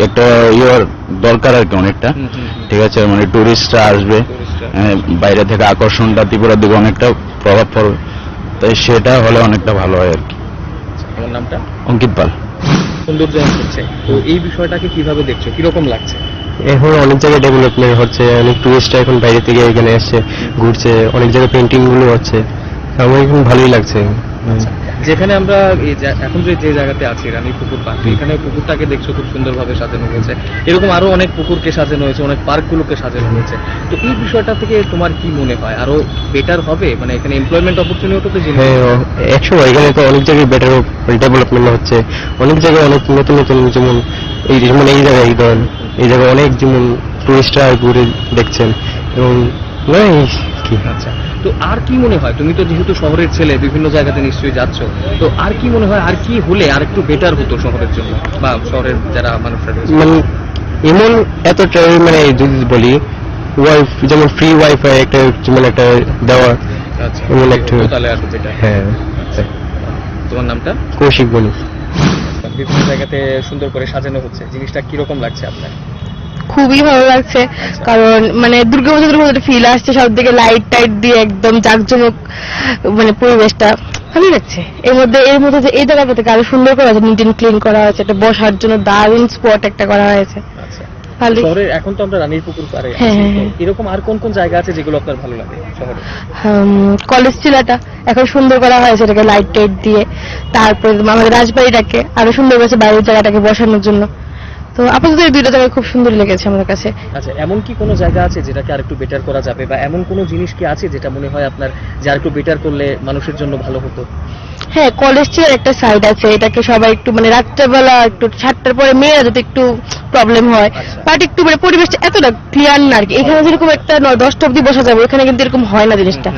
একটা ইয়ের দরকার আর কি অনেকটা, ঠিক আছে, মানে টুরিস্টরা আসবে বাইরে থেকে, আকর্ষণটা ত্রিপুরার দিকে অনেকটা প্রভাব পড়বে, তাই সেটা হলে অনেকটা ভালো হয় আর কি। আমার নামটা? অঙ্কিত পাল। সৌন্দর্যায়ন হচ্ছে, তো এই বিষয়টাকে কিভাবে দেখছো, কিরকম লাগছে? এখন অনেক জায়গায় ডেভেলপমেন্ট হচ্ছে, অনেক টুরিস্টরা এখন বাইরে থেকে এখানে এসছে, ঘুরছে, অনেক জায়গায় পেন্টিং গুলো হচ্ছে, আমার এখন ভালোই লাগছে। যেখানে আমরা এখন যে জায়গাতে আছি রানীপুকুর পার্ক, এখানে পুকুরটাকে দেখছো খুব সুন্দরভাবে সাজানো হয়েছে, এরকম আরো অনেক পুকুরকে সাজানো হয়েছে, অনেক পার্কগুলোকে সাজানো হয়েছে, তো এই বিষয়টা থেকে তোমার কি মনে হয় আরো বেটার হবে? মানে এখানে এমপ্লয়মেন্ট অপরচুনিটি তো হ্যাঁ, 100 এখানে তো অনেক জায়গায় বেটার ডেভেলপমেন্ট হচ্ছে, অনেক জায়গায় অনেক নতুন নতুন, যেমন এই জায়গায় এই জায়গায় অনেক যেমন টুরিস্টরা ঘুরে দেখছেন এবং কি। আচ্ছা, তো আর কি মনে হয়, তুমি তো যেহেতু শহরের ছেলে বিভিন্ন জায়গাতে নিশ্চয়ই যাচ্ছ, তো আর কি মনে হয় আর কি হলে আর একটু বেটার হতো শহরের জন্য বা শহরের যারা মানুষরা রয়েছে? মানে এমন এত মানে যদি বলি যেমন ফ্রি ওয়াইফাই একটা যেমন একটা দেওয়া, আচ্ছা, এমন একটা, তাহলে আর বেটার। হ্যাঁ। তোমার নামটা? কৌশিক বণিক। বিভিন্ন জায়গাতে সুন্দর করে সাজানো হচ্ছে, জিনিসটা কিরকম লাগছে আপনার? খুবই ভালো লাগছে, কারণ মানে দুর্গাপূজার ফিল আসছে, সব দিকে লাইট টাইট দিয়ে একদম জাঁকজমক, মানে পরিবেশটা ভালো লাগছে। এর মধ্যে যে এই জায়গাটা থেকে আরো সুন্দর করা হয়েছে, নিট এন্ড ক্লিন করা হয়েছে, একটা বসার জন্য দারুণ স্পট একটা করা হয়েছে। শহরে এখন তো আমরা রানীর পুকুর পারে, এরকম আর কোন কোন জায়গা আছে যেগুলো আপনার ভালো লাগে শহরে? কলেজ চিলাটা এখন সুন্দর করা হয়েছে, এটাকে লাইট টাইট দিয়ে। তারপরে আমাদের রাজবাড়িটাকে আরো সুন্দর করেছে বাইরের জায়গাটাকে বসানোর জন্য। তো আপাতত এই দুইটা জায়গা খুব সুন্দর লেগেছে আমার কাছে। আচ্ছা, এমন কি কোনো জায়গা আছে যেটাকে আরেকটু বেটার করা যাবে, বা এমন কোনো জিনিস কি আছে যেটা মনে হয় আপনার যে আরেকটু বেটার করলে মানুষের জন্য ভালো হতো? হ্যাঁ, কলেজ চিলার একটা সাইড আছে, এটাকে সবাই একটু মানে রাত্রেবেলা একটু 7টার পরে মেয়েরা যাতে একটু প্রবলেম হয়, বাট একটু মানে পরিবেশটা এতটা ক্লিয়ার না আর কি। এখানে যেরকম একটা 10টা অব্দি বসা যাবে, ওখানে কিন্তু এরকম হয় না জিনিসটা।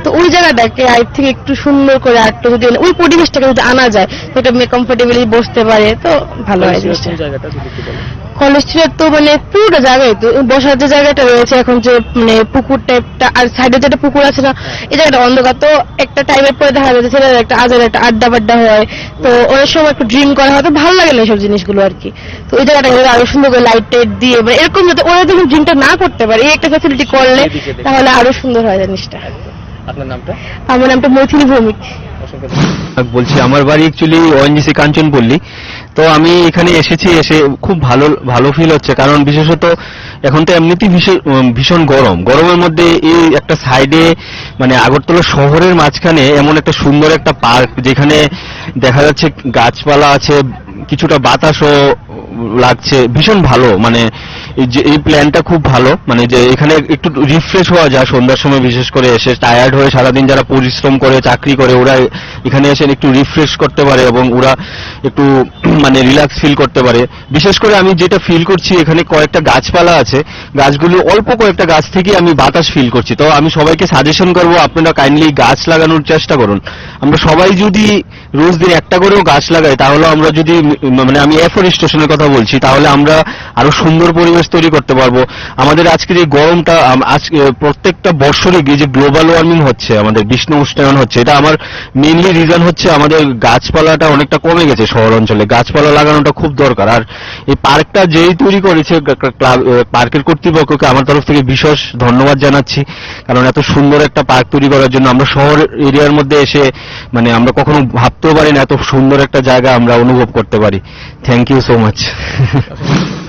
তো ওই জায়গাটাকে আই থিঙ্ক একটু সুন্দর করে আরেকটু যদি ওই পরিবেশটাকে যদি আনা যায়, সেটা মেয়ে কমফোর্টেবলি বসতে পারে, তো ভালো হয় জিনিসটা। জায়গাটা যদি একটু বলেন। কলেজ স্ট্রিটের তো মানে পুরোটা জায়গায় তো বসার যে জায়গাটা রয়েছে এখন যে মানে পুকুর টাইপটা আর সাইডে যেটা পুকুর আছে না এই জায়গাটা অন্ধকার তো একটা টাইমের পরে দেখা যাচ্ছে ছেলেদের একটা আজের একটা আড্ডা বাড্ডা হয় তো অনেক সময় একটু ড্রিঙ্ক করা হয় তো ভালো লাগে না এইসব জিনিসগুলো আর কি তো ওই জায়গাটা আরো সুন্দর করে লাইট টাইট দিয়ে মানে এরকম যাতে ওরা যখন ড্রিঙ্কটা না করতে পারে এই একটা ফ্যাসিলিটি করলে তাহলে আরো সুন্দর হয় জিনিসটা। আপনার নামটা? আমার নামটা মৈথিলী ভৌমিক। অসংখ্য বলছি আমার বাড়ি অ্যাকচুয়ালি ওএনজিসি কাঞ্চনপল্লী। তো আমি এখানে এসে খুব ভালো ফিল হচ্ছে, কারণ বিশেষত এখন তো এমনিতেই ভীষণ গরমের মধ্যে এই একটা সাইডে মানে আগরতলা শহরের মাঝখানে এমন একটা সুন্দর একটা পার্ক যেখানে দেখা যাচ্ছে গাছপালা আছে, কিছুটা বাতাসও লাগছে, ভীষণ ভালো। মানে এই প্ল্যানটা খুব ভালো, মানে যে এখানে একটু রিফ্রেশ হওয়া যায় সন্ধ্যার সময়, বিশেষ করে এসে টায়ার্ড হয়ে সারাদিন যারা পরিশ্রম করে চাকরি করে ওরা এখানে এসে একটু রিফ্রেশ করতে পারে এবং ওরা একটু মানে রিল্যাক্স ফিল করতে পারে। বিশেষ করে আমি যেটা ফিল করছি এখানে কয়েকটা গাছপালা আছে, গাছগুলো অল্প কয়েকটা গাছ থেকে আমি বাতাস ফিল করছি। তো আমি সবাইকে সাজেশন করব আপনারা কাইন্ডলি গাছ লাগানোর চেষ্টা করুন। আমরা সবাই যদি রোজ দিন একটা করেও গাছ লাগাই তাহলে আমরা যদি মানে আমি এফরেস্টেশনের কথা বলছি তাহলে আমরা আরো সুন্দর পরিবেশ তৈরি করতে পারবো। আমাদের আজকের এই গরমটা আজকে প্রত্যেকটা বছরে যে গ্লোবাল ওয়ার্মিং হচ্ছে, আমাদের বিশ্ব উষ্ণায়ন হচ্ছে, এটা আমার মেইনলি রিজন হচ্ছে আমাদের গাছপালাটা অনেকটা কমে গেছে শহর অঞ্চলে। গাছপালা লাগানোটা খুব দরকার। আর এই পার্কটা যেই তৈরি করেছে পার্কের কর্তৃপক্ষকে আমার তরফ থেকে বিশেষ ধন্যবাদ জানাচ্ছি, কারণ এত সুন্দর একটা পার্ক তৈরি করার জন্য আমরা শহর এরিয়ার মধ্যে এসে মানে আমরা কখনো ভাবতেও পারি না এত সুন্দর একটা জায়গা আমরা অনুভব করতে পারি। Thank you so much.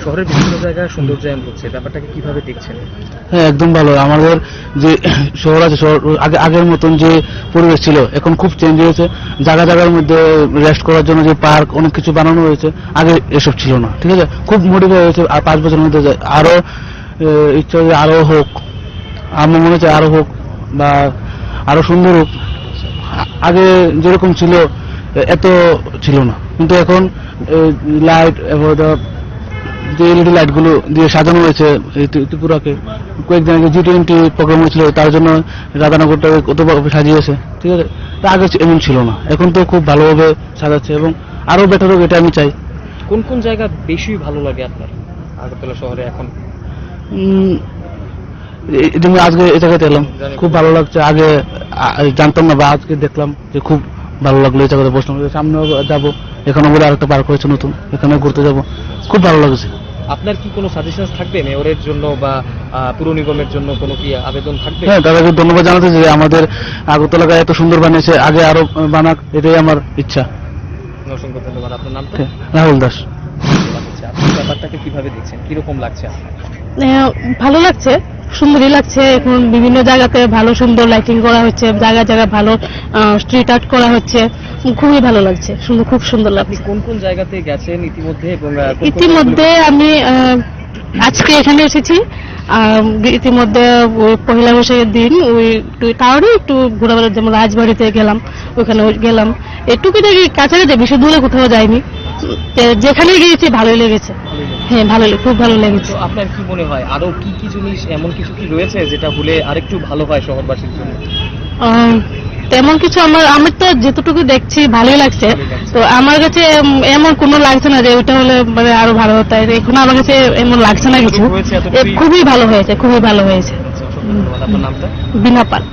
শহরের বিভিন্ন জায়গায় সৌন্দর্যায়ন হচ্ছে, ব্যাপারটাকে কিভাবে দেখছেন? হ্যাঁ, একদম ভালো। আমাদের যে শহর আছে, শহর আগের মতন যে পরিবেশ ছিল এখন খুব চেঞ্জ হয়েছে। জায়গার মধ্যে রেস্ট করার জন্য যে পার্ক অনেক কিছু বানানো হয়েছে, আগে এসব ছিল না। ঠিক আছে, খুব মডিফাই হয়েছে। আর 5 বছরের মধ্যে আরো ইচ্ছা যে আরো হোক, আমার মনে হচ্ছে আরো হোক বা আরো সুন্দর হোক। আগে যেরকম ছিল এত ছিল না, কিন্তু এখন লাইট যে এলইডি লাইটগুলো দিয়ে সাজানো হয়েছে ত্রিপুরাকে। কয়েকদিন আগে G20 প্রোগ্রাম হয়েছিল, তার জন্য রাধানগরটাকে কতভাবে সাজিয়েছে। ঠিক আছে, তা আগে এমন ছিল না, এখন তো খুব ভালোভাবে সাজাচ্ছে এবং আরো বেটার হোক, এটা আমি চাই। কোন কোন জায়গা বেশি ভালো লাগে আপনার আগরতলা শহরে এখন? যেমন আজকে এই জায়গাতে এলাম, খুব ভালো লাগছে। আগে জানতাম না, বা আজকে দেখলাম যে খুব ভালো লাগলো। এই জায়গাতে বসলাম, সামনেও যাবো, এখানে বলে আরেকটা পার্ক হয়েছে নতুন, এখানে ঘুরতে যাবো, খুব ভালো লাগছে। আপনার কি কোনো সাজেশন থাকবে মেয়রের জন্য বা পুর নিগমের জন্য কোনো কি আবেদন থাকবে? হ্যাঁ, তাদেরকে ধন্যবাদ জানাতে যে আমাদের আগরতলাকে এত সুন্দর বানিয়েছে, আগে আরো বানাক, এটাই আমার ইচ্ছা। অসংখ্য ধন্যবাদ। আপনার নামটা? রাহুল দাস। আপনি ব্যাপারটাকে কিভাবে দেখছেন, কিরকম লাগছে আপনার? ভালো লাগছে, সুন্দরই লাগছে। এখন বিভিন্ন জায়গাতে ভালো সুন্দর লাইটিং করা হচ্ছে, জায়গায় ভালো স্ট্রিট আর্ট করা হচ্ছে, খুবই ভালো লাগছে, খুব সুন্দর আপনি লাগছে। কোন কোন জায়গাতে গেছেন ইতিমধ্যে এবং ইতিমধ্যে আমি আজকে এখানে এসেছি। ইতিমধ্যে ওই পহেলা বৈশাখের দিন ওই টাউনে একটু ঘোরাবেড়া, যেমন রাজবাড়িতে গেলাম, ওখানে গেলাম, একটুকি কাছাকাছি, বেশি দূরে কোথাও যাইনি। যেখানে গিয়েছি ভালোই লেগেছে। হ্যাঁ, খুব ভালো লেগেছে। তো আপনার কি মনে হয় আরো কি কি জিনিস এমন কিছু কি রয়েছে যেটা হলে আরেকটু ভালো হয় শহরবাসীর জন্য? তেমন কিছু আমি তো যেটুকু দেখছি ভালোই লাগছে। তো আমার কাছে এমন কোনো লাগছে না যে ওইটা হলে মানে আরো ভালো হতো। এখন আমার কাছে এমন লাগছে না কিছু। খুবই ভালো হয়েছে, খুবই ভালো হয়েছে। আপনার নামটা? বিনা পাল।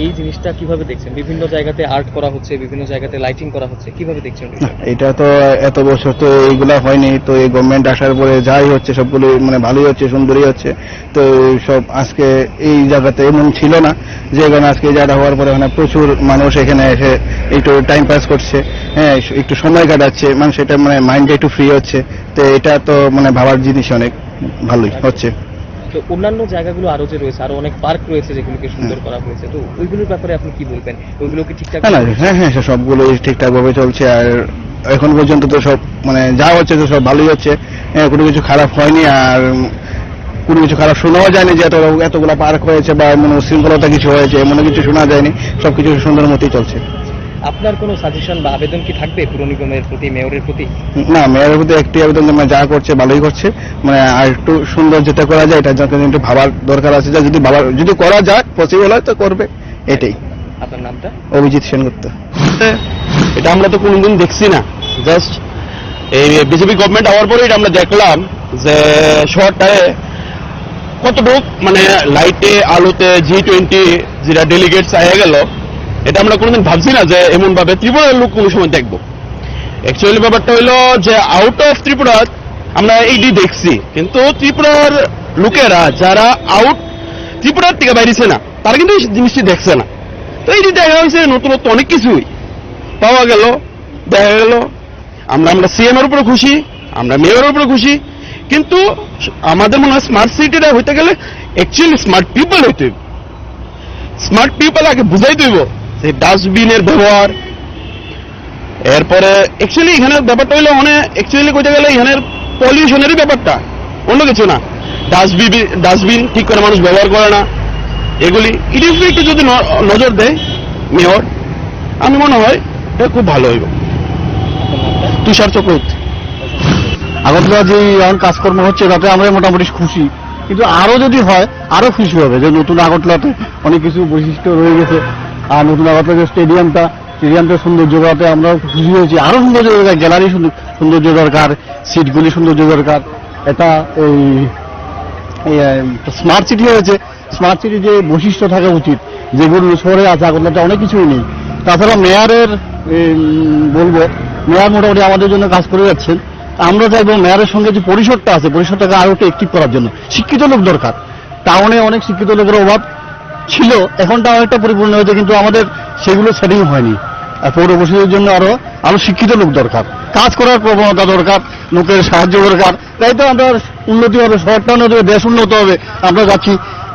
এই জিনিসটা কিভাবে দেখছেন? বিভিন্ন জায়গাতে আর্ট করা হচ্ছে, বিভিন্ন জায়গাতে লাইটিং করা হচ্ছে, কিভাবে দেখছেন? এটা তো এত বছর তো এইগুলা হয়নি, তো এই গভর্নমেন্ট আসার পরে যাই হচ্ছে সবগুলো মানে ভালোই হচ্ছে, সুন্দরই হচ্ছে। তো সব আজকে এই জায়গাতে এমন ছিল না, যে এখানে আজকে জায়গা হওয়ার পরে মানে প্রচুর মানুষ এখানে এসে একটু টাইম পাস করছে, হ্যাঁ, একটু সময় কাটাচ্ছে, মানুষ এটা মানে মাইন্ডটা একটু ফ্রি হচ্ছে। তো এটা তো মানে ভাবার জিনিস, অনেক ভালোই হচ্ছে। তো অন্যান্য জায়গাগুলো আরো যে রয়েছে, আরো অনেক পার্ক রয়েছে যেগুলোকে সুন্দর করা হয়েছে, তো ওইগুলোর ব্যাপারে আপনি কি বলবেন? ওইগুলো কি ঠিকঠাক? হ্যাঁ, সবগুলো ঠিকঠাক ভাবে চলছে। আর এখন পর্যন্ত তো সব মানে যা হচ্ছে তো সব ভালোই হচ্ছে, কোনো কিছু খারাপ হয়নি। আর কোনো কিছু খারাপ শোনাও যায়নি যে এতগুলা পার্ক হয়েছে বা এমন শৃঙ্খলতা কিছু হয়েছে, এমন কিছু শোনা যায়নি। সবকিছু সুন্দর মতোই চলছে। আপনার কোনো সাজেশন বা আবেদন কি থাকবে পুর নিগমের প্রতি, মেয়রের প্রতি? না, মেয়রের প্রতি একটি আবেদন, মানে যা করছে ভালোই করছে, মানে আর একটু সুন্দর যেটা করা যায় এটা একটু ভাবার দরকার আছে। যদি করা যায়, পসিবল হয় তো করবে, এটাই। আপনার নামটা? অভিজিৎ সেনগুপ্ত। এটা আমরা তো কোনোদিন দেখছি না, জাস্ট এই বিজেপি গভর্নমেন্ট হওয়ার পরে আমরা দেখলাম যে শহরটায় কতটুকু মানে লাইটে আলোতে G20 যেটা ডেলিগেটস আয়া গেল, এটা আমরা কোনোদিন ভাবছি না যে এমন ভাবে ত্রিপুরার লোক কোনো সময় দেখবো। অ্যাকচুয়ালি ব্যাপারটা হইলো যে আউট অফ ত্রিপুরা আমরা এইটি দেখছি, কিন্তু ত্রিপুরার লোকেরা যারা আউট ত্রিপুরার থেকে বাইরেছে না, তারা কিন্তু এই জিনিসটি দেখছে না। তো এইটি দেখা হয়েছে নতুনত্ব অনেক কিছুই পাওয়া গেল, দেখা গেল। আমরা সিএম এর উপরে খুশি, আমরা মেয়রের উপরে খুশি, কিন্তু আমাদের মনে হয় স্মার্ট সিটিটা হইতে গেলে অ্যাকচুয়ালি স্মার্ট পিপল হইতে হইব। স্মার্ট পিপল আগে বুঝাই দিব যে ডাস্টবিনের ব্যবহার, এরপরে অ্যাকচুয়ালি এখানে ব্যাপারটা হইলো মানে অ্যাকচুয়ালি কইতে গেলে এখানের পলিউশনেরই ব্যাপারটা, অন্য কিছু না। ডাস্টবিন ঠিক করে মানুষ ব্যবহার করে না, এগুলি এটি একটু যদি নজর দেয় মেয়র, আমি মনে হয় এটা খুব ভালো হইব। তুষার চক্রবর্তী। আগরতলা যে এখন কাজকর্ম হচ্ছে তাতে আমরা মোটামুটি খুশি, কিন্তু আরো যদি হয় আরো খুশি হবে যে নতুন আগরতলাতে অনেক কিছু বৈশিষ্ট্য রয়ে গেছে। আর নতুন আগরতলা যে স্টেডিয়ামটা সৌন্দর্য করাতে আমরা খুশি হয়েছি। আরো সৌন্দর্য দরকার, গ্যালারি সৌন্দর্য দরকার, সিটগুলি সৌন্দর্য দরকার। এটা এই স্মার্ট সিটি হয়েছে, স্মার্ট সিটি যে বৈশিষ্ট্য থাকা উচিত যেগুলো শহরে আছে আগরতলাতে অনেক কিছুই নেই। তাছাড়া মেয়রের বলবো, মেয়র মোটামুটি আমাদের জন্য কাজ করে যাচ্ছেন। আমরা চাইবো মেয়রের সঙ্গে যে পরিষদটা আছে, পরিষদটাকে আরো একটু অ্যাক্টিভ করার জন্য। শিক্ষিত লোক দরকার, টাউনে অনেক শিক্ষিত লোকের অভাব ছিল, এখনটা অনেকটা পরিপূর্ণ হয়েছে, কিন্তু আমাদের সেগুলো সেটিং হয়নি। আর পৌর পরিষদের জন্য আরো শিক্ষিত লোক দরকার, কাজ করার প্রবণতা দরকার, লোকের সাহায্য দরকার। তাই তো আমরা উন্নতি হবে, শহরটা উন্নতি হবে, দেশ উন্নত হবে। আমরা যাচ্ছি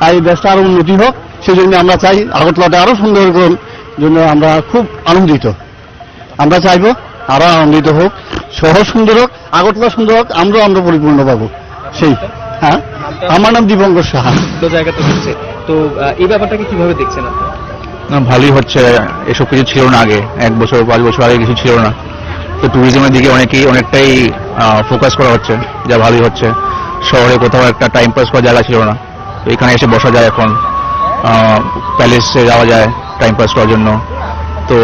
এই দেশটা আরো উন্নতি হোক, সেই জন্য আমরা চাই আগরতলাটা আরো সুন্দর করার জন্য আমরা খুব আনন্দিত। আমরা চাইবো আরো আনন্দিত হোক, শহর সুন্দর হোক, আগরতলা সুন্দর হোক, আমরা পরিপূর্ণ পাবো সেই। হ্যাঁ, আমার নাম দীপঙ্কর সাহা। তো জায়গাতে হচ্ছে, তো এই ব্যাপারটাকে কিভাবে দেখছেন আপনি? না, ভালোই হচ্ছে। এসব কিছু ছিল না আগে, 1 বছর 5 বছর আগে কিছু ছিল না। তো ট্যুরিজমের দিকে অনেকটাই ফোকাস করা হচ্ছে, যা ভালোই হচ্ছে। শহরে কোথাও একটা টাইম পাস করার জায়গা ছিল না, তো এখানে এসে বসা যায়, এখন প্যালেসে যাওয়া যায় টাইম পাস করার জন্য। তো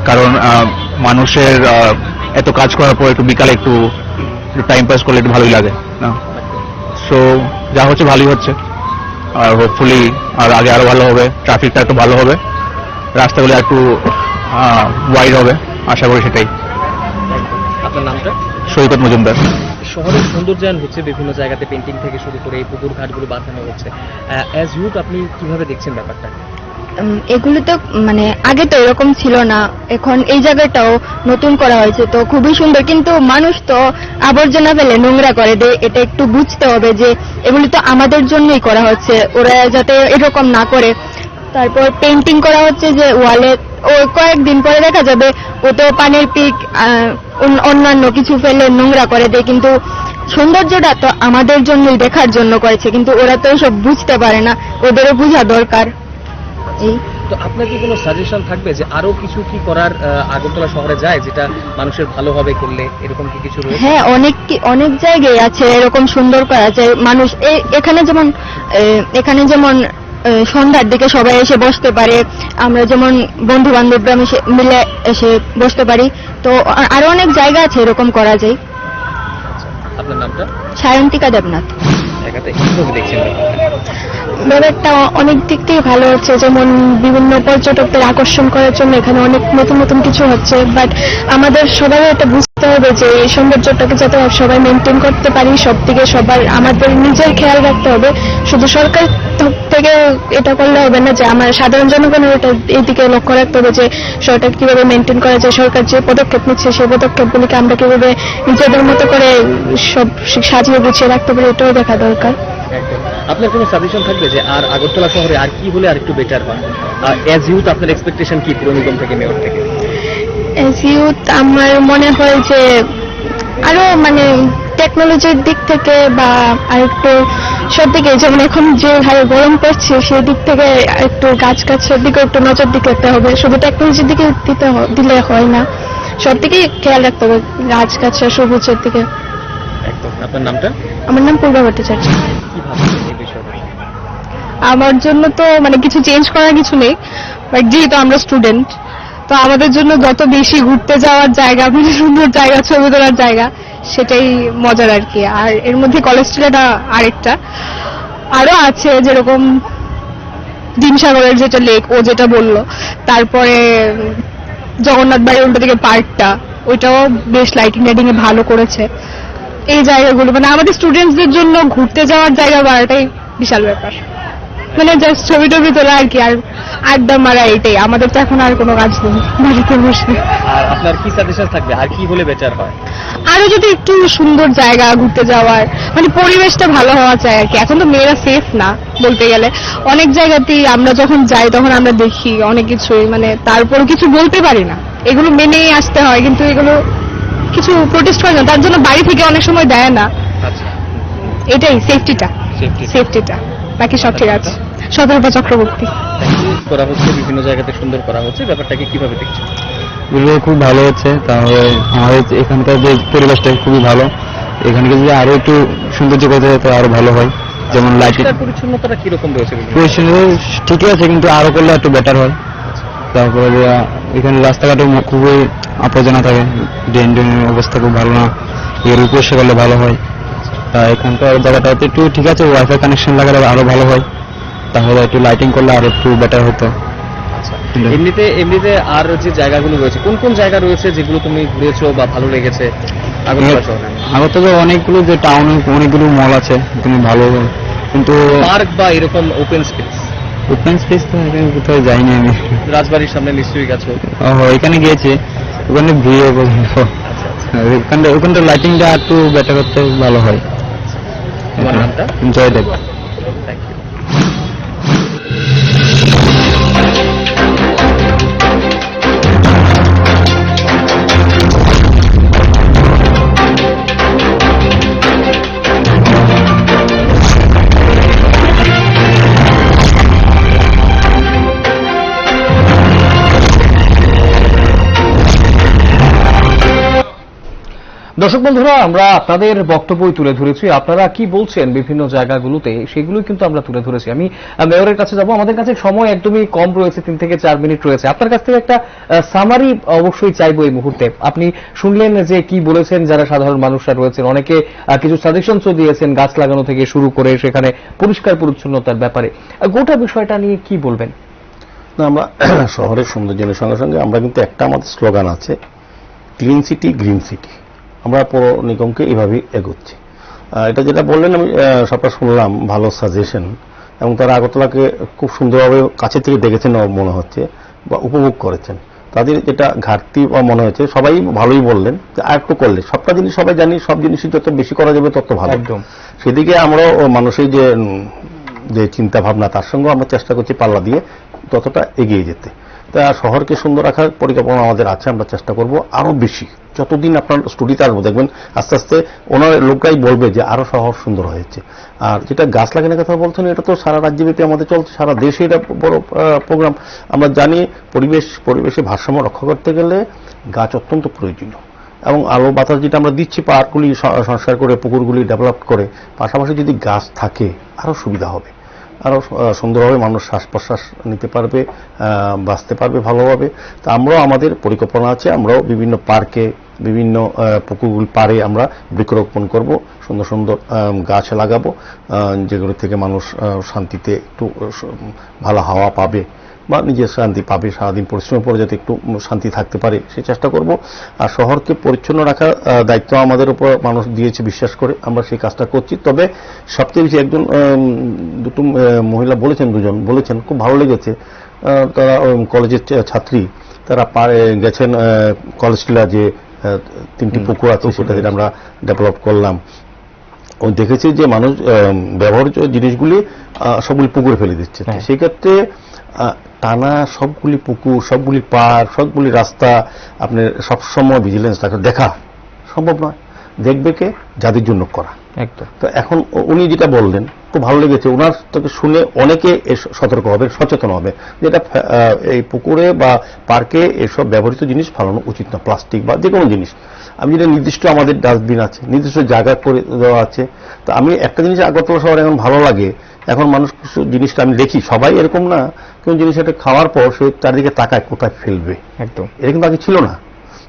কারণ মানুষের এত কাজ করার পর একটু বিকালে একটু টাইম পাস করলে একটু ভালোই লাগে না। সো যা হচ্ছে ভালোই হচ্ছে, আর হোপফুলি আর আগে আরো ভালো হবে, ট্রাফিকটা একটু ভালো হবে, রাস্তাগুলো একটু ওয়াইড হবে, আশা করি সেটাই। আপনার নামটা? সৈকত মজুমদার। শহরের সৌন্দর্যায়ন হচ্ছে, বিভিন্ন জায়গাতে পেন্টিং থেকে শুরু করে এই পুকুর ঘাটগুলো বাঁধানো হচ্ছে। অ্যাজ ইউথ আপনি কিভাবে দেখছেন ব্যাপারটা? এগুলো তো মানে আগে তো এরকম ছিল না, এখন এই জায়গাটাও নতুন করা হয়েছে তো খুবই সুন্দর, কিন্তু মানুষ তো আবর্জনা ফেলে নোংরা করে দেয়। এটা একটু বুঝতে হবে যে এগুলি তো আমাদের জন্যই করা হচ্ছে, ওরা যাতে এরকম না করে। তারপর পেন্টিং করা হচ্ছে যে ওয়ালে, ও কয়েকদিন পরে দেখা যাবে ও তো পানির পিক অন্যান্য কিছু ফেলে নোংরা করে দেয়, কিন্তু সৌন্দর্যটা তো আমাদের জন্যই, দেখার জন্য করেছে, কিন্তু ওরা তো এসব বুঝতে পারে না, ওদেরও বোঝা দরকার। তো আপনার কি কোনো সাজেশন থাকবে যে আরো কিছু কি করার আগরতলা শহরে যায় যেটা মানুষের ভালো হবে করলে, এরকম কি কিছু রয়েছে? হ্যাঁ, অনেক জায়গায় আছে এরকম সুন্দর করা যায়। মানুষ এখানে যেমন সন্ধ্যার দিকে সবাই এসে বসতে পারে, আমরা যেমন বন্ধু বান্ধবরা মিলে এসে বসতে পারি। তো আরো অনেক জায়গা আছে এরকম করা যায়। আপনার নামটা? সায়ন্তিকা দেবনাথ। জায়গাতে কিভাবে দেখছেন ব্যাপারটা? অনেক দিক থেকে ভালো হচ্ছে, যেমন বিভিন্ন পর্যটকদের আকর্ষণ করার জন্য এখানে অনেক নতুন নতুন কিছু হচ্ছে, বাট আমাদের সবাই এটা বুঝতে হবে যে এই সৌন্দর্যটাকে যাতে সবাই মেনটেন করতে পারি, সব দিকে সবার আমাদের নিজের খেয়াল রাখতে হবে। শুধু সরকার থেকে এটা করলে হবে না, যে আমার সাধারণ জনগণের এটা এই দিকে লক্ষ্য রাখতে হবে যে সরকার কিভাবে মেনটেন করা যায়, সরকার যে পদক্ষেপ নিচ্ছে সেই পদক্ষেপগুলিকে আমরা কিভাবে নিজেদের মতো করে সব সাজিয়ে গুছিয়ে রাখতে পারি, এটাও দেখা দরকার। আপনার কোনো সাজেশন থাকবে যে আর আগরতলা শহরে আর কি হলে আর একটু বেটার হয়? অ্যাজ ইউথ আপনার এক্সপেকটেশন কি পুর নিগম থেকে, মেয়র থেকে? অ্যাজ ইউথ আমার মনে হয় যে আরো মানে টেকনোলজির দিক থেকে বা আরেকটু সব দিকে, যেমন এখন যে হারে গরম পড়ছে সেই দিক থেকে একটু গাছের দিকে একটু নজর দিতে হবে। শুধু টেকনোলজির দিকে দিলে হয় না, সব দিকে খেয়াল রাখতে হবে, গাছের সবুজের দিকে। একদম। আপনার নামটা? আমার নাম পূর্বা ভট্টাচার্য। কি ভাবছেন এই বিষয়ে? আমার জন্য তো মানে কিছু চেঞ্জ করার কিছু নেই, বাট যেহেতু আমরা স্টুডেন্ট তো আমাদের জন্য যত বেশি ঘুরতে যাওয়ার জায়গা, মানে সুন্দর জায়গা, ছবি তোলার জায়গা, সেটাই মজার আর কি। আর এর মধ্যে কলেজ স্ট্রিটটা আরেকটা, আরো আছে যেরকম ডিমসাগরের যেটা লেক, ও যেটা বললো, তারপরে জগন্নাথ বাড়ির উল্টো দিকে পার্কটা, ওইটাও বেশ লাইটিং এ ভালো করেছে। এই জায়গাগুলো মানে আমাদের স্টুডেন্টসদের জন্য ঘুরতে যাওয়ার জায়গা বাড়াটাই বিশাল ব্যাপার, মানে জাস্ট ছবি টবি তোলা আর কি, আর আড্ডা মারা, এটাই। আমাদের তো এখন আর কোনো কাজ নেই বাড়িতে বসে। আর আপনার কি সাজেশন থাকবে, আর কি হলে বেটার হয়? আরো যদি একটু সুন্দর জায়গা ঘুরতে যাওয়ার, মানে পরিবেশটা ভালো হওয়া চাই আর কি। এখন তো মেয়েরা সেফ না বলতে গেলে, অনেক জায়গাতেই আমরা যখন যাই তখন আমরা দেখি অনেক কিছুই, মানে তারপর কিছু বলতে পারি না, এগুলো মেনেই আসতে হয়, কিন্তু এগুলো কিছু প্রোটেস্ট করে না, তার জন্য বাড়ি থেকে অনেক সময় দেয় না। আচ্ছা, এটাই সেফটিটা, বাকি সব ঠিক আছে। সতর্কতা চক্রবর্তী। করা হচ্ছে, বিভিন্ন জায়গাতে সুন্দর করা হচ্ছে, ব্যাপারটাকে কিভাবে দেখছেন? এগুলো খুব ভালো হচ্ছে। তাহলে আমাদের এখানকার যে পরিবেশটা খুবই ভালো, এখানে যদি আরো একটু সৌন্দর্য করতে হয় তো আরো ভালো হয়। যেমন লাইটিং পরিচ্ছন্নতাটা কিরকম রয়েছে? ঠিকই আছে, কিন্তু আরো করলে একটু বেটার হয়। তারপরে যে এখানে রাস্তাঘাটে খুবই আবর্জনা থাকে, ড্রেনের অবস্থা খুব ভালো না, এর পরিষ্কার করলে ভালো হয়। তা এখানকার জায়গাটা একটু ঠিক আছে, ওয়াইফাই কানেকশন লাগালে আরো ভালো হয়, তাহলে একটু লাইটিং করলে আরো একটু বেটার হতো। এমনিতে আর যে জায়গাগুলো রয়েছে, কোন কোন জায়গা রয়েছে যেগুলো তুমি ঘুরেছো বা ভালো লেগেছে আগরতলা শহরে? আগরতলা অনেকগুলো যে টাউনে অনেকগুলো মল আছে, এখানে ভালো, কিন্তু পার্ক বা এরকম ওপেন স্পেস তো এখানে কোথাও যাইনি আমি। রাজবাড়ির সামনে নিশ্চয়ই গেছো? এখানে গিয়েছি, ওখানে ভিড় ওখানটা লাইটিংটা একটু বেটার করতে ভালো হয়। তোমার নামটা? জয়দেব। Thank you. দর্শক বন্ধুরা, আমরা আপনাদের বক্তব্যই তুলে ধরেছি, আপনারা কি বলছেন বিভিন্ন জায়গাগুলোতে সেগুলোই কিন্তু আমরা তুলে ধরেছি। আমি মেয়রের কাছে যাব, আমাদের কাছে সময় একদমই কম রয়েছে, 3 থেকে 4 মিনিট রয়েছে। আপনার কাছ থেকে একটা সামারি অবশ্যই চাইবো এই মুহূর্তে। আপনি শুনলেন যে কি বলেছেন যারা সাধারণ মানুষরা রয়েছেন, অনেকে কিছু সাজেশনসও দিয়েছেন, গাছ লাগানো থেকে শুরু করে সেখানে পরিষ্কার পরিচ্ছন্নতার ব্যাপারে। গোটা বিষয়টা নিয়ে কি বলবেন? না, আমরা শহরের সৌন্দর্যের সঙ্গে সঙ্গে আমরা কিন্তু একটা আমাদের স্লোগান আছে, ক্লিন সিটি গ্রিন সিটি। আমরা পৌর নিগমকে এইভাবেই এগোচ্ছি। এটা যেটা বললেন আমি সবটা শুনলাম, ভালো সাজেশন, এবং তারা আগরতলাকে খুব সুন্দরভাবে কাছে থেকে দেখেছেন মনে হচ্ছে বা উপভোগ করেছেন। তাদের যেটা ঘাটতি মনে হয়েছে, সবাই ভালোই বললেন যে আর একটু করলে, সবটা জিনিস সবাই জানি, সব জিনিসই যত বেশি করা যাবে তত ভালো। একদম সেদিকে আমরাও মানুষের যে চিন্তা ভাবনা, তার সঙ্গে আমরা চেষ্টা করছি পাল্লা দিয়ে ততটা এগিয়ে যেতে। তা শহরকে সুন্দর রাখার পরিকল্পনা আমাদের আছে, আমরা চেষ্টা করব আরো বেশি। যতদিন আপনার স্টুডিওতে আসবো দেখবেন আস্তে আস্তে ওনার লোকরাই বলবে যে আরো শহর সুন্দর হয়েছে। আর যেটা গাছ লাগানোর কথা বলছেন, এটা তো সারা রাজ্যব্যাপী আমাদের চলছে, সারা দেশে এটা বড় প্রোগ্রাম। আমরা জানি পরিবেশে ভারসাম্য রক্ষা করতে গেলে গাছ অত্যন্ত প্রয়োজনীয়, এবং আলো বাতাস যেটা আমরা দিচ্ছি, পার্কগুলি সংস্কার করে, পুকুরগুলি ডেভেলপ করে, পাশাপাশি যদি গাছ থাকে আরো সুবিধা হবে, আরো সুন্দরভাবে মানুষ শ্বাস প্রশ্বাস নিতে পারবে, বাঁচতে পারবে ভালোভাবে। তা আমরাও আমাদের পরিকল্পনা আছে, আমরাও বিভিন্ন পার্কে, বিভিন্ন পুকুরগুলি পাড়ে আমরা বৃক্ষরোপণ করব, সুন্দর সুন্দর গাছ লাগাবো, যেগুলো থেকে মানুষ শান্তিতে একটু ভালো হাওয়া পাবে বা নিজের শান্তি পাবে, সারাদিন পরিশ্রমের পরে যাতে একটু শান্তি থাকতে পারে সেই চেষ্টা করব। আর শহরকে পরিচ্ছন্ন রাখার দায়িত্ব আমাদের উপর মানুষ দিয়েছে বিশ্বাস করে, আমরা সেই কাজটা করছি। তবে সবচেয়ে বেশি দুটো মহিলা বলেছেন, দুজন বলেছেন, খুব ভালো লেগেছে। তারা কলেজের ছাত্রী, তারা গেছেন কলেজ টিলা যে 3টি পুকুর আছে সেটা যেটা আমরা ডেভেলপ করলাম, ও দেখেছি যে মানুষ ব্যবহার্য জিনিসগুলি সবগুলি পুকুরে ফেলে দিচ্ছে। সেই ক্ষেত্রে টানা সবগুলি পুকুর, সবগুলি পার্ক, সবগুলি রাস্তা আপনার সবসময় ভিজিলেন্স দেখা সম্ভব নয়। দেখবে কে? যাদের জন্য করা, একদম। তো এখন উনি যেটা বললেন খুব ভালো লেগেছে, ওনার থেকে শুনে অনেকে সতর্ক হবে, সচেতন হবে, যেটা এই পুকুরে বা পার্কে এসব ব্যবহৃত জিনিস ফেলানো উচিত না, প্লাস্টিক বা যে কোনো জিনিস। আমি যেটা নির্দিষ্ট আমাদের ডাস্টবিন আছে, নির্দিষ্ট জায়গায় করে দেওয়া আছে। তো আমি একটা জিনিস আগরতলা শহরে এখন ভালো লাগে, এখন মানুষ কিছু জিনিসটা আমি দেখি, সবাই এরকম না, কোন জিনিস একটা খাওয়ার পর সে চারিদিকে তাকায় কোথায় ফেলবে। একদম। এটা কিন্তু আগে ছিল না।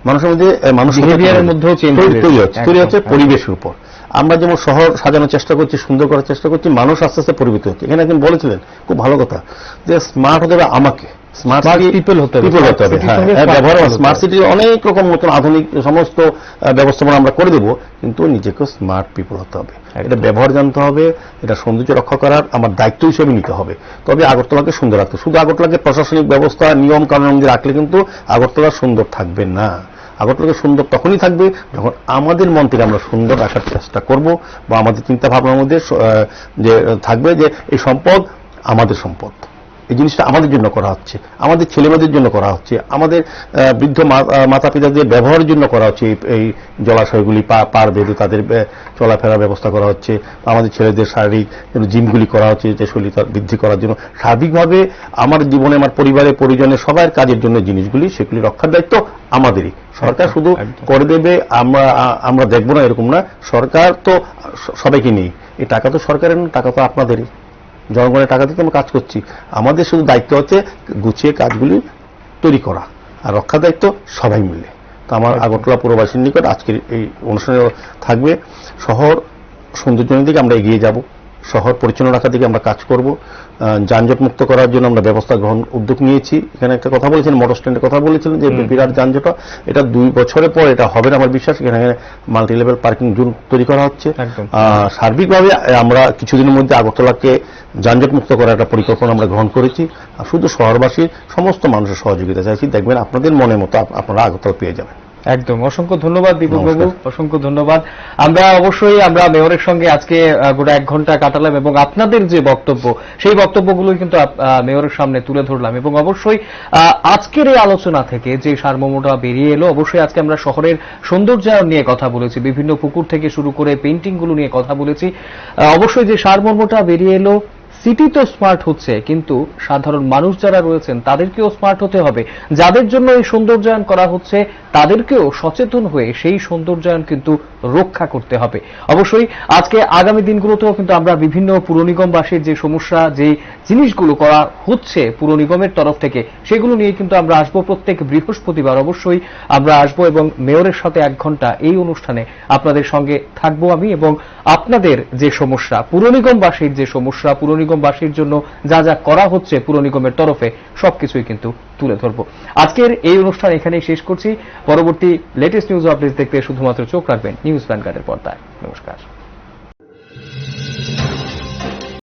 মানুষের মধ্যে Behavior-এর মধ্যেও change তৈরি হচ্ছে একদম। পরিবেশের উপর। আমরা যেমন শহর সাজানোর চেষ্টা করছি, সুন্দর করার চেষ্টা করছি, মানুষ আস্তে আস্তে পরিবর্তিত হচ্ছে। এখানে একজন বলেছিলেন খুব ভালো কথা, যে স্মার্ট হতে হবে আমাকে, স্মার্ট people হতে হবে। পিপল হতে হবে। Smart city-র সঙ্গে হ্যাঁ, ব্যবহার smart স্মার্ট people সিটি অনেক রকম নতুন আধুনিক সমস্ত ব্যবস্থাপনা আমরা করে দেব, কিন্তু নিজেকে স্মার্ট পিপল হতে হবে। এটা ব্যবহার জানতে হবে, এটা সৌন্দর্য রক্ষা করার আমার দায়িত্ব হিসেবে নিতে হবে। তবে আগরতলাকে সুন্দর রাখতে, শুধু আগরতলাকে প্রশাসনিক ব্যবস্থা নিয়ম কানুন অনুযায়ী রাখলে কিন্তু আগরতলা সুন্দর থাকবে না। আগরতলাকে সুন্দর তখনই থাকবে যখন আমাদের মন থেকে আমরা সুন্দর রাখার চেষ্টা করব, বা আমাদের চিন্তা ভাবনার মধ্যে যে থাকবে যে এই সম্পদ আমাদের সম্পদ, এই জিনিসটা আমাদের জন্য করা হচ্ছে, আমাদের ছেলেমেয়েদের জন্য করা হচ্ছে, আমাদের বৃদ্ধ মাতা পিতাদের ব্যবহারের জন্য করা হচ্ছে। এই জলাশয়গুলি পার বেঁধে তাদের চলাফেরার ব্যবস্থা করা হচ্ছে, আমাদের ছেলেদের শারীরিক জিমগুলি করা হচ্ছে, যে শরীর বৃদ্ধি করার জন্য। সার্বিকভাবে আমার জীবনে, আমার পরিবারের পরিজনের সবার কাজের জন্য জিনিসগুলি, সেগুলি রক্ষার দায়িত্ব আমাদেরই। সরকার শুধু করে দেবে, আমরা দেখবো না, এরকম না। সরকার তো সবাইকে নেই, এই টাকা তো সরকারের না, টাকা তো আপনাদেরই, জনগণের টাকা দিয়ে আমরা কাজ করছি। আমাদের শুধু দায়িত্ব হচ্ছে গুছিয়ে কাজগুলি তৈরি করা, আর রক্ষার দায়িত্ব সবাই মিলে। তো আমার আগরতলা পুরবাসীর নিকট আজকের এই অনুষ্ঠানে থাকবে, শহর সৌন্দর্যের দিকে আমরা এগিয়ে যাব, শহর পরিচ্ছন্ন রাখার দিকে আমরা কাজ করব, যানজট মুক্ত করার জন্য আমরা ব্যবস্থা উদ্যোগ নিয়েছি। এখানে একটা কথা বলেছেন, মোটর স্ট্যান্ডের কথা বলেছিলেন, যে বিরাট যানজট, এটা 2 বছরের পর এটা হবে না আমার বিশ্বাস। এখানে মাল্টি লেভেল পার্কিং জোন তৈরি করা হচ্ছে। সার্বিকভাবে আমরা কিছুদিনের মধ্যে আগরতলাকে যানজট মুক্ত করার একটা পরিকল্পনা আমরা গ্রহণ করেছি। আর শুধু শহরবাসীর সমস্ত মানুষের সহযোগিতা চাইছি, দেখবেন আপনাদের মনের মতো আপনারা আগরতলা পেয়ে যাবেন। একদম। অসংখ্য ধন্যবাদ দীপক বাবু, অসংখ্য ধন্যবাদ। আমরা অবশ্যই মেয়রের সঙ্গে আজকে গোটা 1 ঘন্টা কাটালাম, এবং আপনাদের যে বক্তব্য, সেই বক্তব্যগুলোই কিন্তু মেয়রের সামনে তুলে ধরলাম। এবং অবশ্যই আজকের এই আলোচনা থেকে যে সারমর্মটা বেরিয়ে এলো, অবশ্যই আজকে আমরা শহরের সৌন্দর্যায়ন নিয়ে কথা বলেছি, বিভিন্ন পুকুর থেকে শুরু করে পেইন্টিংগুলো নিয়ে কথা বলেছি। অবশ্যই যে সারমর্মটা বেরিয়ে এলো, সিটি তো স্মার্ট হচ্ছে, কিন্তু সাধারণ মানুষ যারা রয়েছেন তাদেরকেও স্মার্ট হতে হবে। যাদের জন্য এই সৌন্দর্যায়ন করা হচ্ছে তাদেরকেও সচেতন হয়ে সেই সৌন্দর্যায়ন কিন্তু রক্ষা করতে হবে। অবশ্যই আজকে আগামী দিনগুলোতেও কিন্তু আমরা বিভিন্ন পুর নিগমবাসীর যে সমস্যা, যে জিনিসগুলো করা হচ্ছে পুর নিগমের তরফ থেকে, সেগুলো নিয়ে কিন্তু আমরা আসবো প্রত্যেক বৃহস্পতিবার। অবশ্যই আমরা আসবো এবং মেয়রের সাথে 1 ঘন্টা এই অনুষ্ঠানে আপনাদের সঙ্গে থাকবো আমি, এবং আপনাদের যে সমস্যা, পুর নিগমবাসীর যে সমস্যা, পুর নিগমবাসীর জন্য যা যা করা হচ্ছে পুর নিগমের তরফে, সবকিছুই কিন্তু তুলে ধরবো। আজকের এই অনুষ্ঠান এখানেই শেষ করছি। পরবর্তী লেটেস্ট নিউজ আপডেট দেখতে শুধুমাত্র চোখ রাখবেন নিউজ ভ্যানগার্ডের পর্দায়। নমস্কার।